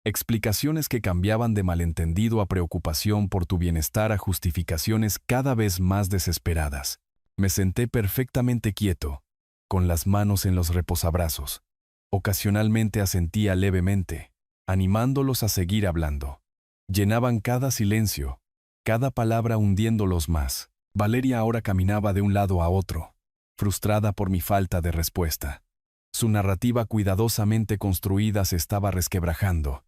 Explicaciones que cambiaban de malentendido a preocupación por tu bienestar a justificaciones cada vez más desesperadas. Me senté perfectamente quieto, con las manos en los reposabrazos. Ocasionalmente asentía levemente, animándolos a seguir hablando. Llenaban cada silencio, cada palabra hundiéndolos más. Valeria ahora caminaba de un lado a otro, frustrada por mi falta de respuesta. Su narrativa cuidadosamente construida se estaba resquebrajando.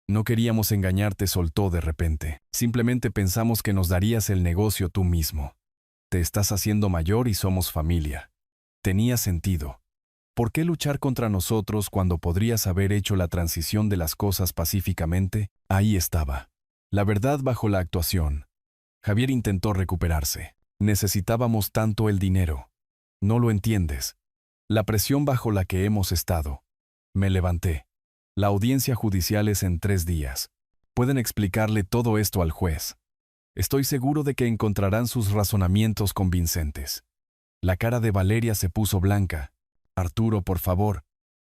No queríamos engañarte, soltó de repente. Simplemente pensamos que nos darías el negocio tú mismo. Te estás haciendo mayor y somos familia. Tenía sentido. ¿Por qué luchar contra nosotros cuando podrías haber hecho la transición de las cosas pacíficamente? Ahí estaba. La verdad bajo la actuación. Javier intentó recuperarse. Necesitábamos tanto el dinero. No lo entiendes. La presión bajo la que hemos estado. Me levanté. La audiencia judicial es en 3 días. Pueden explicarle todo esto al juez. Estoy seguro de que encontrarán sus razonamientos convincentes. La cara de Valeria se puso blanca. Arturo, por favor.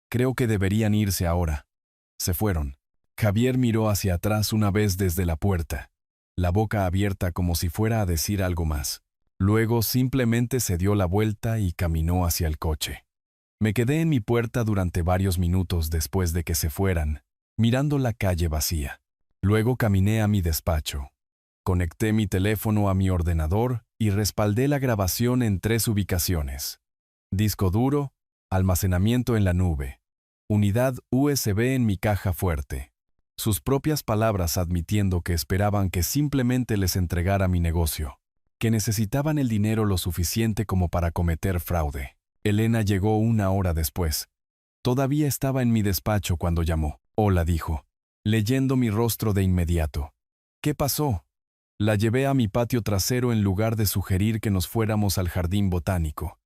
Creo que deberían irse ahora. Se fueron. Javier miró hacia atrás una vez desde la puerta, la boca abierta como si fuera a decir algo más. Luego simplemente se dio la vuelta y caminó hacia el coche. Me quedé en mi puerta durante varios minutos después de que se fueran, mirando la calle vacía. Luego caminé a mi despacho. Conecté mi teléfono a mi ordenador y respaldé la grabación en 3 ubicaciones. Disco duro, almacenamiento en la nube, unidad USB en mi caja fuerte. Sus propias palabras admitiendo que esperaban que simplemente les entregara mi negocio, que necesitaban el dinero lo suficiente como para cometer fraude. Elena llegó 1 hora después. Todavía estaba en mi despacho cuando llamó. Hola, dijo, leyendo mi rostro de inmediato. ¿Qué pasó? La llevé a mi patio trasero en lugar de sugerir que nos fuéramos al jardín botánico.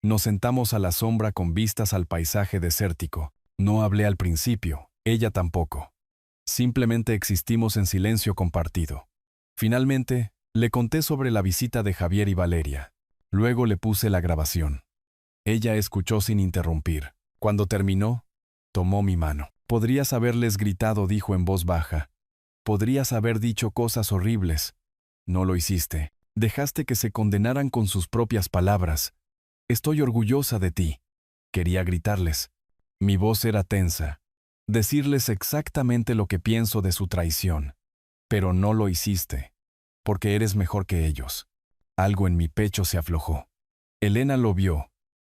Nos sentamos a la sombra con vistas al paisaje desértico. No hablé al principio, ella tampoco. Simplemente existimos en silencio compartido. Finalmente, le conté sobre la visita de Javier y Valeria. Luego le puse la grabación. Ella escuchó sin interrumpir. Cuando terminó, tomó mi mano. Podrías haberles gritado, dijo en voz baja. Podrías haber dicho cosas horribles. No lo hiciste. Dejaste que se condenaran con sus propias palabras. Estoy orgullosa de ti. Quería gritarles. Mi voz era tensa. Decirles exactamente lo que pienso de su traición. Pero no lo hiciste. Porque eres mejor que ellos. Algo en mi pecho se aflojó. Elena lo vio.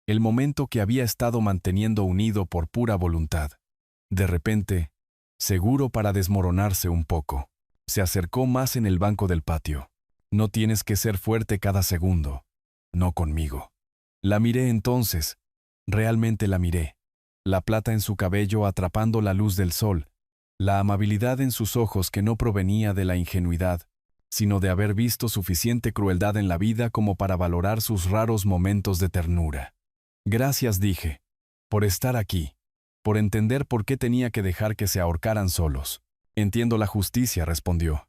El momento que había estado manteniendo unido por pura voluntad. De repente, seguro para desmoronarse un poco, se acercó más en el banco del patio. No tienes que ser fuerte cada segundo. No conmigo. La miré entonces. Realmente la miré. La plata en su cabello atrapando la luz del sol. La amabilidad en sus ojos que no provenía de la ingenuidad, sino de haber visto suficiente crueldad en la vida como para valorar sus raros momentos de ternura. Gracias, dije, por estar aquí, por entender por qué tenía que dejar que se ahorcaran solos. Entiendo la justicia, respondió.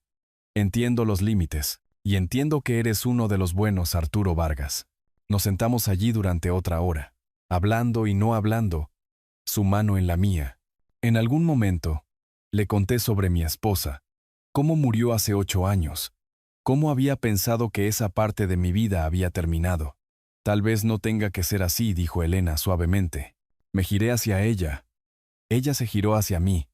Entiendo los límites, y entiendo que eres uno de los buenos, Arturo Vargas. Nos sentamos allí durante otra hora, hablando y no hablando, su mano en la mía. En algún momento, le conté sobre mi esposa, cómo murió hace 8 años, cómo había pensado que esa parte de mi vida había terminado. Tal vez no tenga que ser así, dijo Elena suavemente. Me giré hacia ella. Ella se giró hacia mí,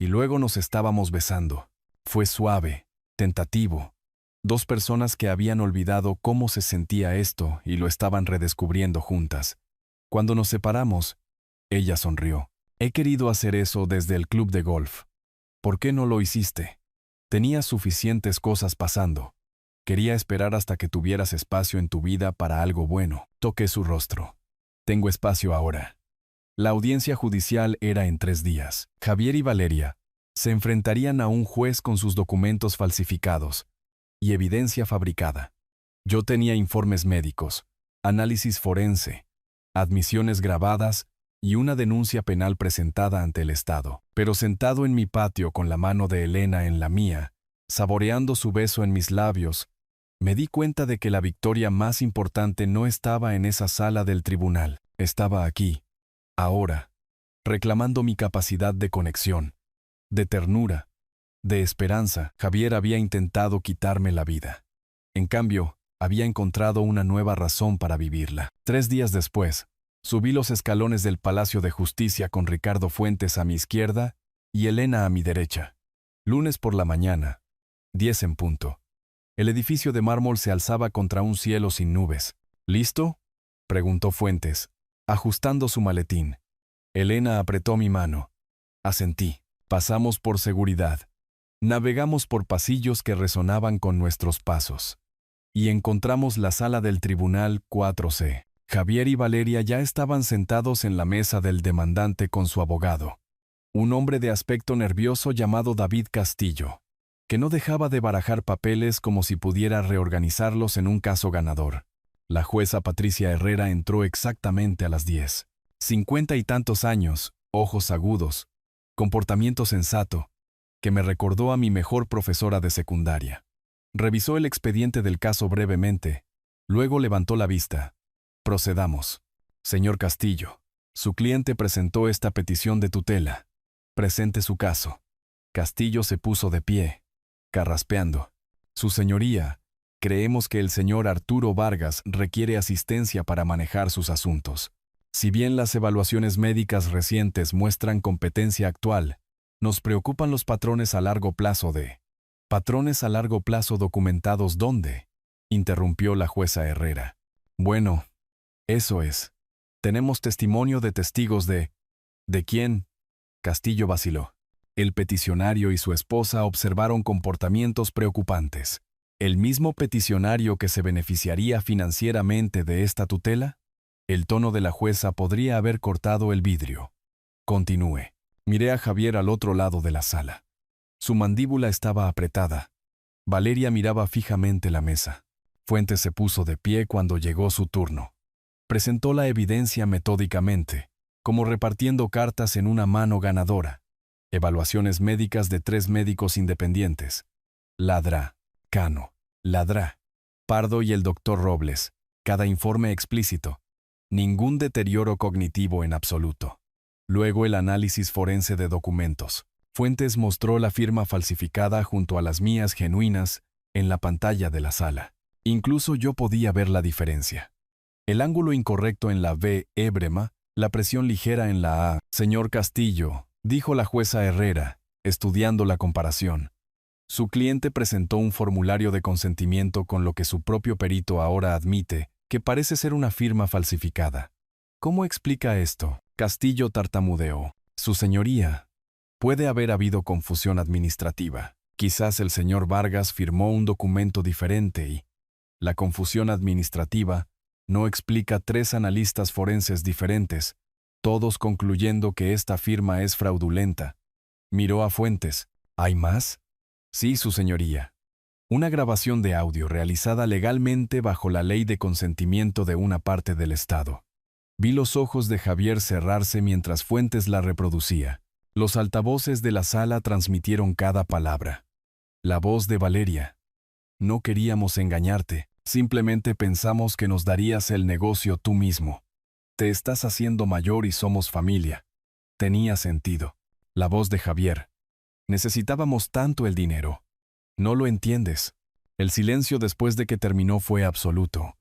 y luego nos estábamos besando. Fue suave, tentativo. 2 personas que habían olvidado cómo se sentía esto y lo estaban redescubriendo juntas. Cuando nos separamos, ella sonrió. He querido hacer eso desde el club de golf. ¿Por qué no lo hiciste? Tenías suficientes cosas pasando. Quería esperar hasta que tuvieras espacio en tu vida para algo bueno. Toqué su rostro. Tengo espacio ahora. La audiencia judicial era en 3 días. Javier y Valeria se enfrentarían a un juez con sus documentos falsificados y evidencia fabricada. Yo tenía informes médicos, análisis forense, admisiones grabadas y una denuncia penal presentada ante el Estado. Pero sentado en mi patio con la mano de Elena en la mía, saboreando su beso en mis labios, me di cuenta de que la victoria más importante no estaba en esa sala del tribunal, estaba aquí, ahora, reclamando mi capacidad de conexión, de ternura, de esperanza. Javier había intentado quitarme la vida. En cambio, había encontrado una nueva razón para vivirla. 3 días después, subí los escalones del Palacio de Justicia con Ricardo Fuentes a mi izquierda y Elena a mi derecha. Lunes por la mañana, 10 en punto. El edificio de mármol se alzaba contra un cielo sin nubes. ¿Listo?, preguntó Fuentes, ajustando su maletín. Elena apretó mi mano. Asentí. Pasamos por seguridad. Navegamos por pasillos que resonaban con nuestros pasos. Y encontramos la sala del Tribunal 4C. Javier y Valeria ya estaban sentados en la mesa del demandante con su abogado, un hombre de aspecto nervioso llamado David Castillo, que no dejaba de barajar papeles como si pudiera reorganizarlos en un caso ganador. La jueza Patricia Herrera entró exactamente a las 10. 50 y tantos años, ojos agudos, comportamiento sensato, que me recordó a mi mejor profesora de secundaria. Revisó el expediente del caso brevemente, luego levantó la vista. Procedamos. Señor Castillo, su cliente presentó esta petición de tutela. Presente su caso. Castillo se puso de pie, carraspeando. Su señoría, creemos que el señor Arturo Vargas requiere asistencia para manejar sus asuntos. Si bien las evaluaciones médicas recientes muestran competencia actual, nos preocupan los patrones a largo plazo de... ¿Patrones a largo plazo documentados dónde?, interrumpió la jueza Herrera. Bueno, eso es. Tenemos testimonio de testigos de... ¿De quién? Castillo vaciló. El peticionario y su esposa observaron comportamientos preocupantes. ¿El mismo peticionario que se beneficiaría financieramente de esta tutela? El tono de la jueza podría haber cortado el vidrio. Continúe. Miré a Javier al otro lado de la sala. Su mandíbula estaba apretada. Valeria miraba fijamente la mesa. Fuentes se puso de pie cuando llegó su turno. Presentó la evidencia metódicamente, como repartiendo cartas en una mano ganadora. Evaluaciones médicas de 3 médicos independientes. Ladrá, Cano, Ladrá, Pardo y el doctor Robles. Cada informe explícito. Ningún deterioro cognitivo en absoluto. Luego el análisis forense de documentos. Fuentes mostró la firma falsificada junto a las mías genuinas en la pantalla de la sala. Incluso yo podía ver la diferencia. El ángulo incorrecto en la V, ébrema, la presión ligera en la A. Señor Castillo, dijo la jueza Herrera, estudiando la comparación. Su cliente presentó un formulario de consentimiento con lo que su propio perito ahora admite que parece ser una firma falsificada. ¿Cómo explica esto? Castillo tartamudeó. Su señoría, puede haber habido confusión administrativa. Quizás el señor Vargas firmó un documento diferente y la confusión administrativa no explica 3 analistas forenses diferentes, todos concluyendo que esta firma es fraudulenta. Miró a Fuentes. ¿Hay más? Sí, su señoría. Una grabación de audio realizada legalmente bajo la ley de consentimiento de una parte del Estado. Vi los ojos de Javier cerrarse mientras Fuentes la reproducía. Los altavoces de la sala transmitieron cada palabra. La voz de Valeria. No queríamos engañarte, simplemente pensamos que nos darías el negocio tú mismo. Te estás haciendo mayor y somos familia. Tenía sentido. La voz de Javier. Necesitábamos tanto el dinero. No lo entiendes. El silencio después de que terminó fue absoluto.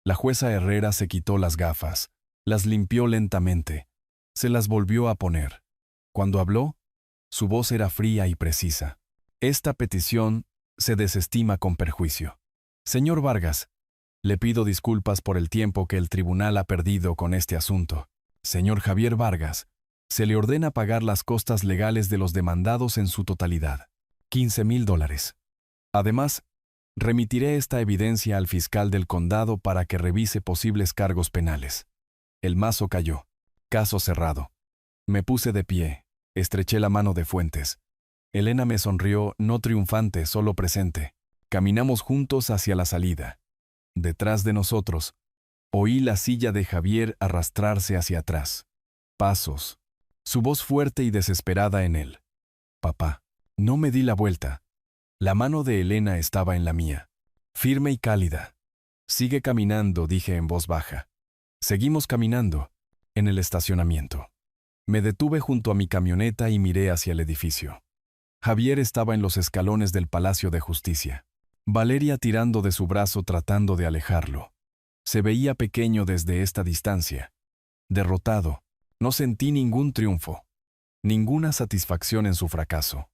La jueza Herrera se quitó las gafas, las limpió lentamente, se las volvió a poner. Cuando habló, su voz era fría y precisa. Esta petición se desestima con perjuicio. Señor Vargas, le pido disculpas por el tiempo que el tribunal ha perdido con este asunto. Señor Javier Vargas, se le ordena pagar las costas legales de los demandados en su totalidad. $15,000. Además, remitiré esta evidencia al fiscal del condado para que revise posibles cargos penales. El mazo cayó. Caso cerrado. Me puse de pie, estreché la mano de Fuentes. Elena me sonrió, no triunfante, solo presente. Caminamos juntos hacia la salida. Detrás de nosotros, oí la silla de Javier arrastrarse hacia atrás. Pasos. Su voz fuerte y desesperada en él. Papá. No me di la vuelta. La mano de Elena estaba en la mía, firme y cálida. Sigue caminando, dije en voz baja. Seguimos caminando, en el estacionamiento. Me detuve junto a mi camioneta y miré hacia el edificio. Javier estaba en los escalones del Palacio de Justicia. Valeria tirando de su brazo tratando de alejarlo. Se veía pequeño desde esta distancia. Derrotado, no sentí ningún triunfo, ninguna satisfacción en su fracaso.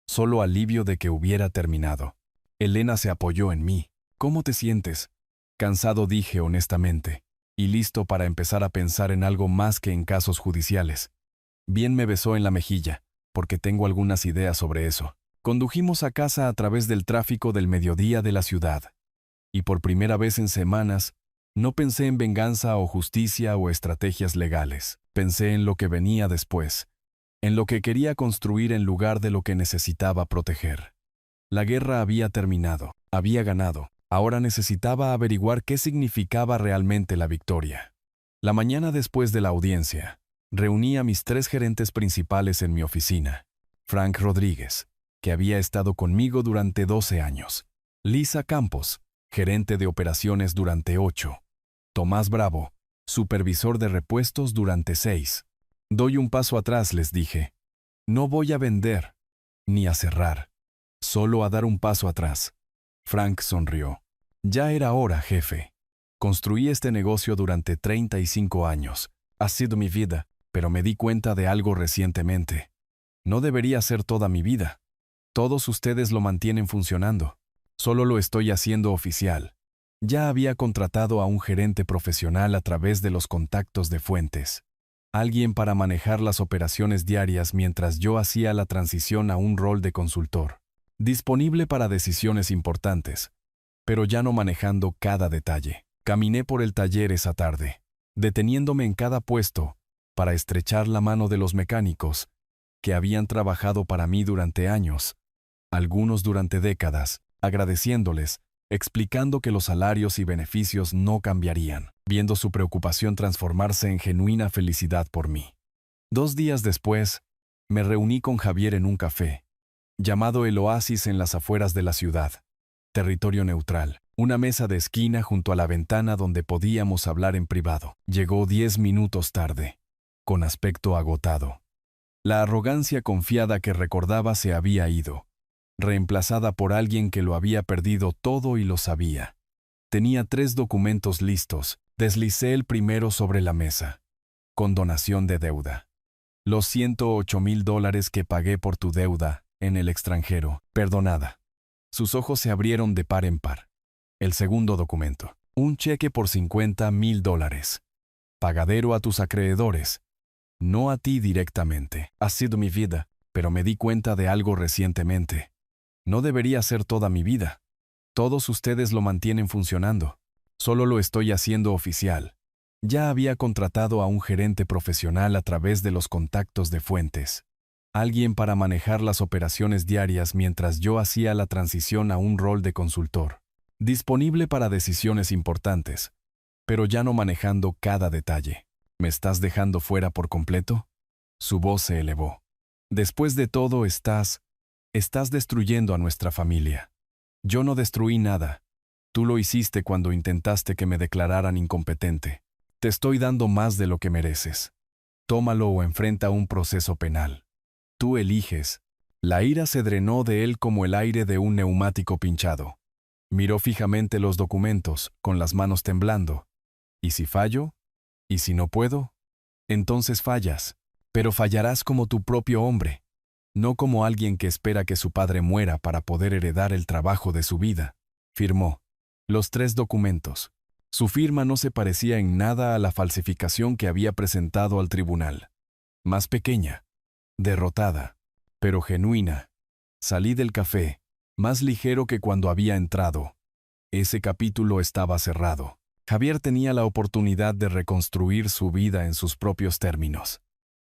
Solo alivio de que hubiera terminado. Elena se apoyó en mí. ¿Cómo te sientes? Cansado, dije honestamente, y listo para empezar a pensar en algo más que en casos judiciales. Bien, me besó en la mejilla, porque tengo algunas ideas sobre eso. Condujimos a casa a través del tráfico del mediodía de la ciudad. Y por primera vez en semanas, no pensé en venganza o justicia o estrategias legales. Pensé en lo que venía después, en lo que quería construir en lugar de lo que necesitaba proteger. La guerra había terminado, había ganado. Ahora necesitaba averiguar qué significaba realmente la victoria. La mañana después de la audiencia, reuní a mis 3 gerentes principales en mi oficina. Frank Rodríguez, que había estado conmigo durante 12 años. Lisa Campos, gerente de operaciones durante 8. Tomás Bravo, supervisor de repuestos durante 6. Doy un paso atrás, les dije. No voy a vender, ni a cerrar, solo a dar un paso atrás. Frank sonrió. Ya era hora, jefe. Construí este negocio durante 35 años. Ha sido mi vida, pero me di cuenta de algo recientemente. No debería ser toda mi vida. Todos ustedes lo mantienen funcionando. Solo lo estoy haciendo oficial. Ya había contratado a un gerente profesional a través de los contactos de Fuentes. Alguien para manejar las operaciones diarias mientras yo hacía la transición a un rol de consultor. Disponible para decisiones importantes, pero ya no manejando cada detalle. Caminé por el taller esa tarde, deteniéndome en cada puesto para estrechar la mano de los mecánicos que habían trabajado para mí durante años, algunos durante décadas, agradeciéndoles, explicando que los salarios y beneficios no cambiarían, viendo su preocupación transformarse en genuina felicidad por mí. 2 días después, me reuní con Javier en un café, llamado El Oasis en las afueras de la ciudad. Territorio neutral, una mesa de esquina junto a la ventana donde podíamos hablar en privado. Llegó 10 minutos tarde, con aspecto agotado. La arrogancia confiada que recordaba se había ido, reemplazada por alguien que lo había perdido todo y lo sabía. Tenía 3 documentos listos. Deslicé el primero sobre la mesa. Condonación de deuda. Los $108,000 que pagué por tu deuda en el extranjero, perdonada. Sus ojos se abrieron de par en par. El segundo documento. Un cheque por $50,000. Pagadero a tus acreedores. No a ti directamente. Ha sido mi vida, pero me di cuenta de algo recientemente. No debería ser toda mi vida. Todos ustedes lo mantienen funcionando. Solo lo estoy haciendo oficial. Ya había contratado a un gerente profesional a través de los contactos de Fuentes. Alguien para manejar las operaciones diarias mientras yo hacía la transición a un rol de consultor. Disponible para decisiones importantes, pero ya no manejando cada detalle. ¿Me estás dejando fuera por completo? Su voz se elevó. Después de todo, estás destruyendo a nuestra familia. Yo no destruí nada. Tú lo hiciste cuando intentaste que me declararan incompetente. Te estoy dando más de lo que mereces. Tómalo o enfrenta un proceso penal. Tú eliges. La ira se drenó de él como el aire de un neumático pinchado. Miró fijamente los documentos, con las manos temblando. ¿Y si fallo? ¿Y si no puedo? Entonces fallas, pero fallarás como tu propio hombre, no como alguien que espera que su padre muera para poder heredar el trabajo de su vida. Firmó los 3 documentos. Su firma no se parecía en nada a la falsificación que había presentado al tribunal. Más pequeña, derrotada, pero genuina. Salí del café, más ligero que cuando había entrado. Ese capítulo estaba cerrado. Javier tenía la oportunidad de reconstruir su vida en sus propios términos.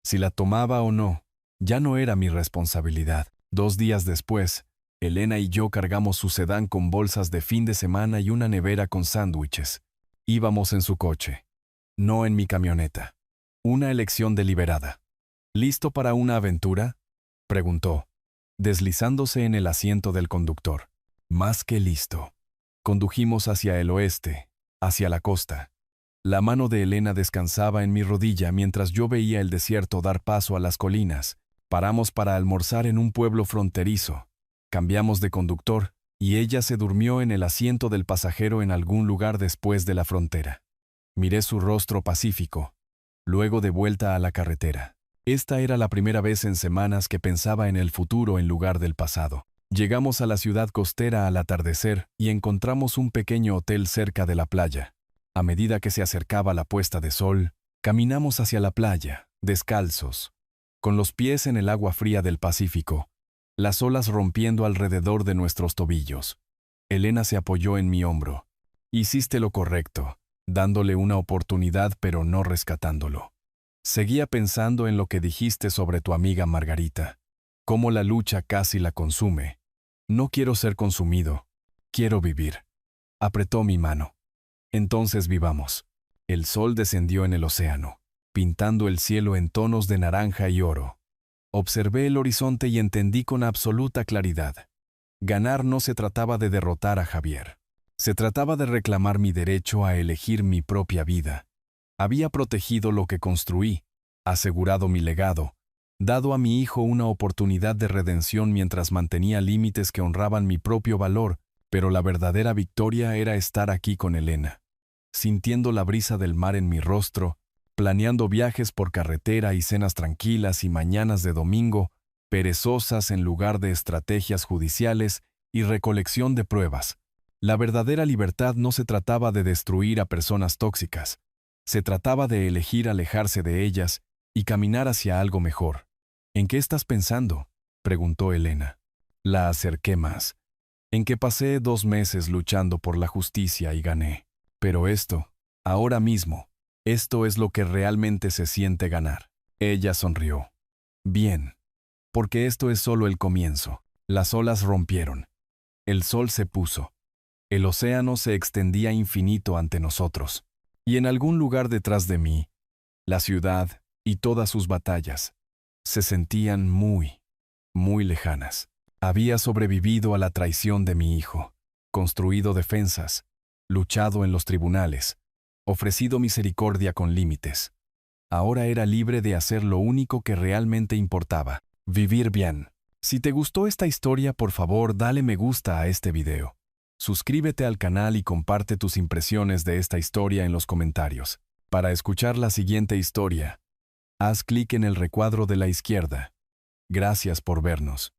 Si la tomaba o no, ya no era mi responsabilidad. 2 días después, Elena y yo cargamos su sedán con bolsas de fin de semana y una nevera con sándwiches. Íbamos en su coche, no en mi camioneta. Una elección deliberada. ¿Listo para una aventura?, preguntó, deslizándose en el asiento del conductor. Más que listo. Condujimos hacia el oeste, hacia la costa. La mano de Elena descansaba en mi rodilla mientras yo veía el desierto dar paso a las colinas. Paramos para almorzar en un pueblo fronterizo. Cambiamos de conductor, y ella se durmió en el asiento del pasajero en algún lugar después de la frontera. Miré su rostro pacífico, luego de vuelta a la carretera. Esta era la primera vez en semanas que pensaba en el futuro en lugar del pasado. Llegamos a la ciudad costera al atardecer y encontramos un pequeño hotel cerca de la playa. A medida que se acercaba la puesta de sol, caminamos hacia la playa, descalzos, con los pies en el agua fría del Pacífico, las olas rompiendo alrededor de nuestros tobillos. Elena se apoyó en mi hombro. Hiciste lo correcto, dándole una oportunidad pero no rescatándolo. Seguía pensando en lo que dijiste sobre tu amiga Margarita, cómo la lucha casi la consume. No quiero ser consumido, quiero vivir. Apretó mi mano. Entonces vivamos. El sol descendió en el océano, pintando el cielo en tonos de naranja y oro. Observé el horizonte y entendí con absoluta claridad. Ganar no se trataba de derrotar a Javier. Se trataba de reclamar mi derecho a elegir mi propia vida. Había protegido lo que construí, asegurado mi legado, dado a mi hijo una oportunidad de redención mientras mantenía límites que honraban mi propio valor, pero la verdadera victoria era estar aquí con Elena, sintiendo la brisa del mar en mi rostro, planeando viajes por carretera y cenas tranquilas y mañanas de domingo, perezosas en lugar de estrategias judiciales y recolección de pruebas. La verdadera libertad no se trataba de destruir a personas tóxicas, se trataba de elegir alejarse de ellas y caminar hacia algo mejor. ¿En qué estás pensando?, preguntó Elena. La acerqué más. En que pasé 2 meses luchando por la justicia y gané. Pero esto, ahora mismo, esto es lo que realmente se siente ganar. Ella sonrió. Bien. Porque esto es solo el comienzo. Las olas rompieron. El sol se puso. El océano se extendía infinito ante nosotros. Y en algún lugar detrás de mí, la ciudad y todas sus batallas se sentían muy, muy lejanas. Había sobrevivido a la traición de mi hijo, construido defensas, luchado en los tribunales, ofrecido misericordia con límites. Ahora era libre de hacer lo único que realmente importaba, vivir bien. Si te gustó esta historia, por favor, dale me gusta a este video. Suscríbete al canal y comparte tus impresiones de esta historia en los comentarios. Para escuchar la siguiente historia, haz clic en el recuadro de la izquierda. Gracias por vernos.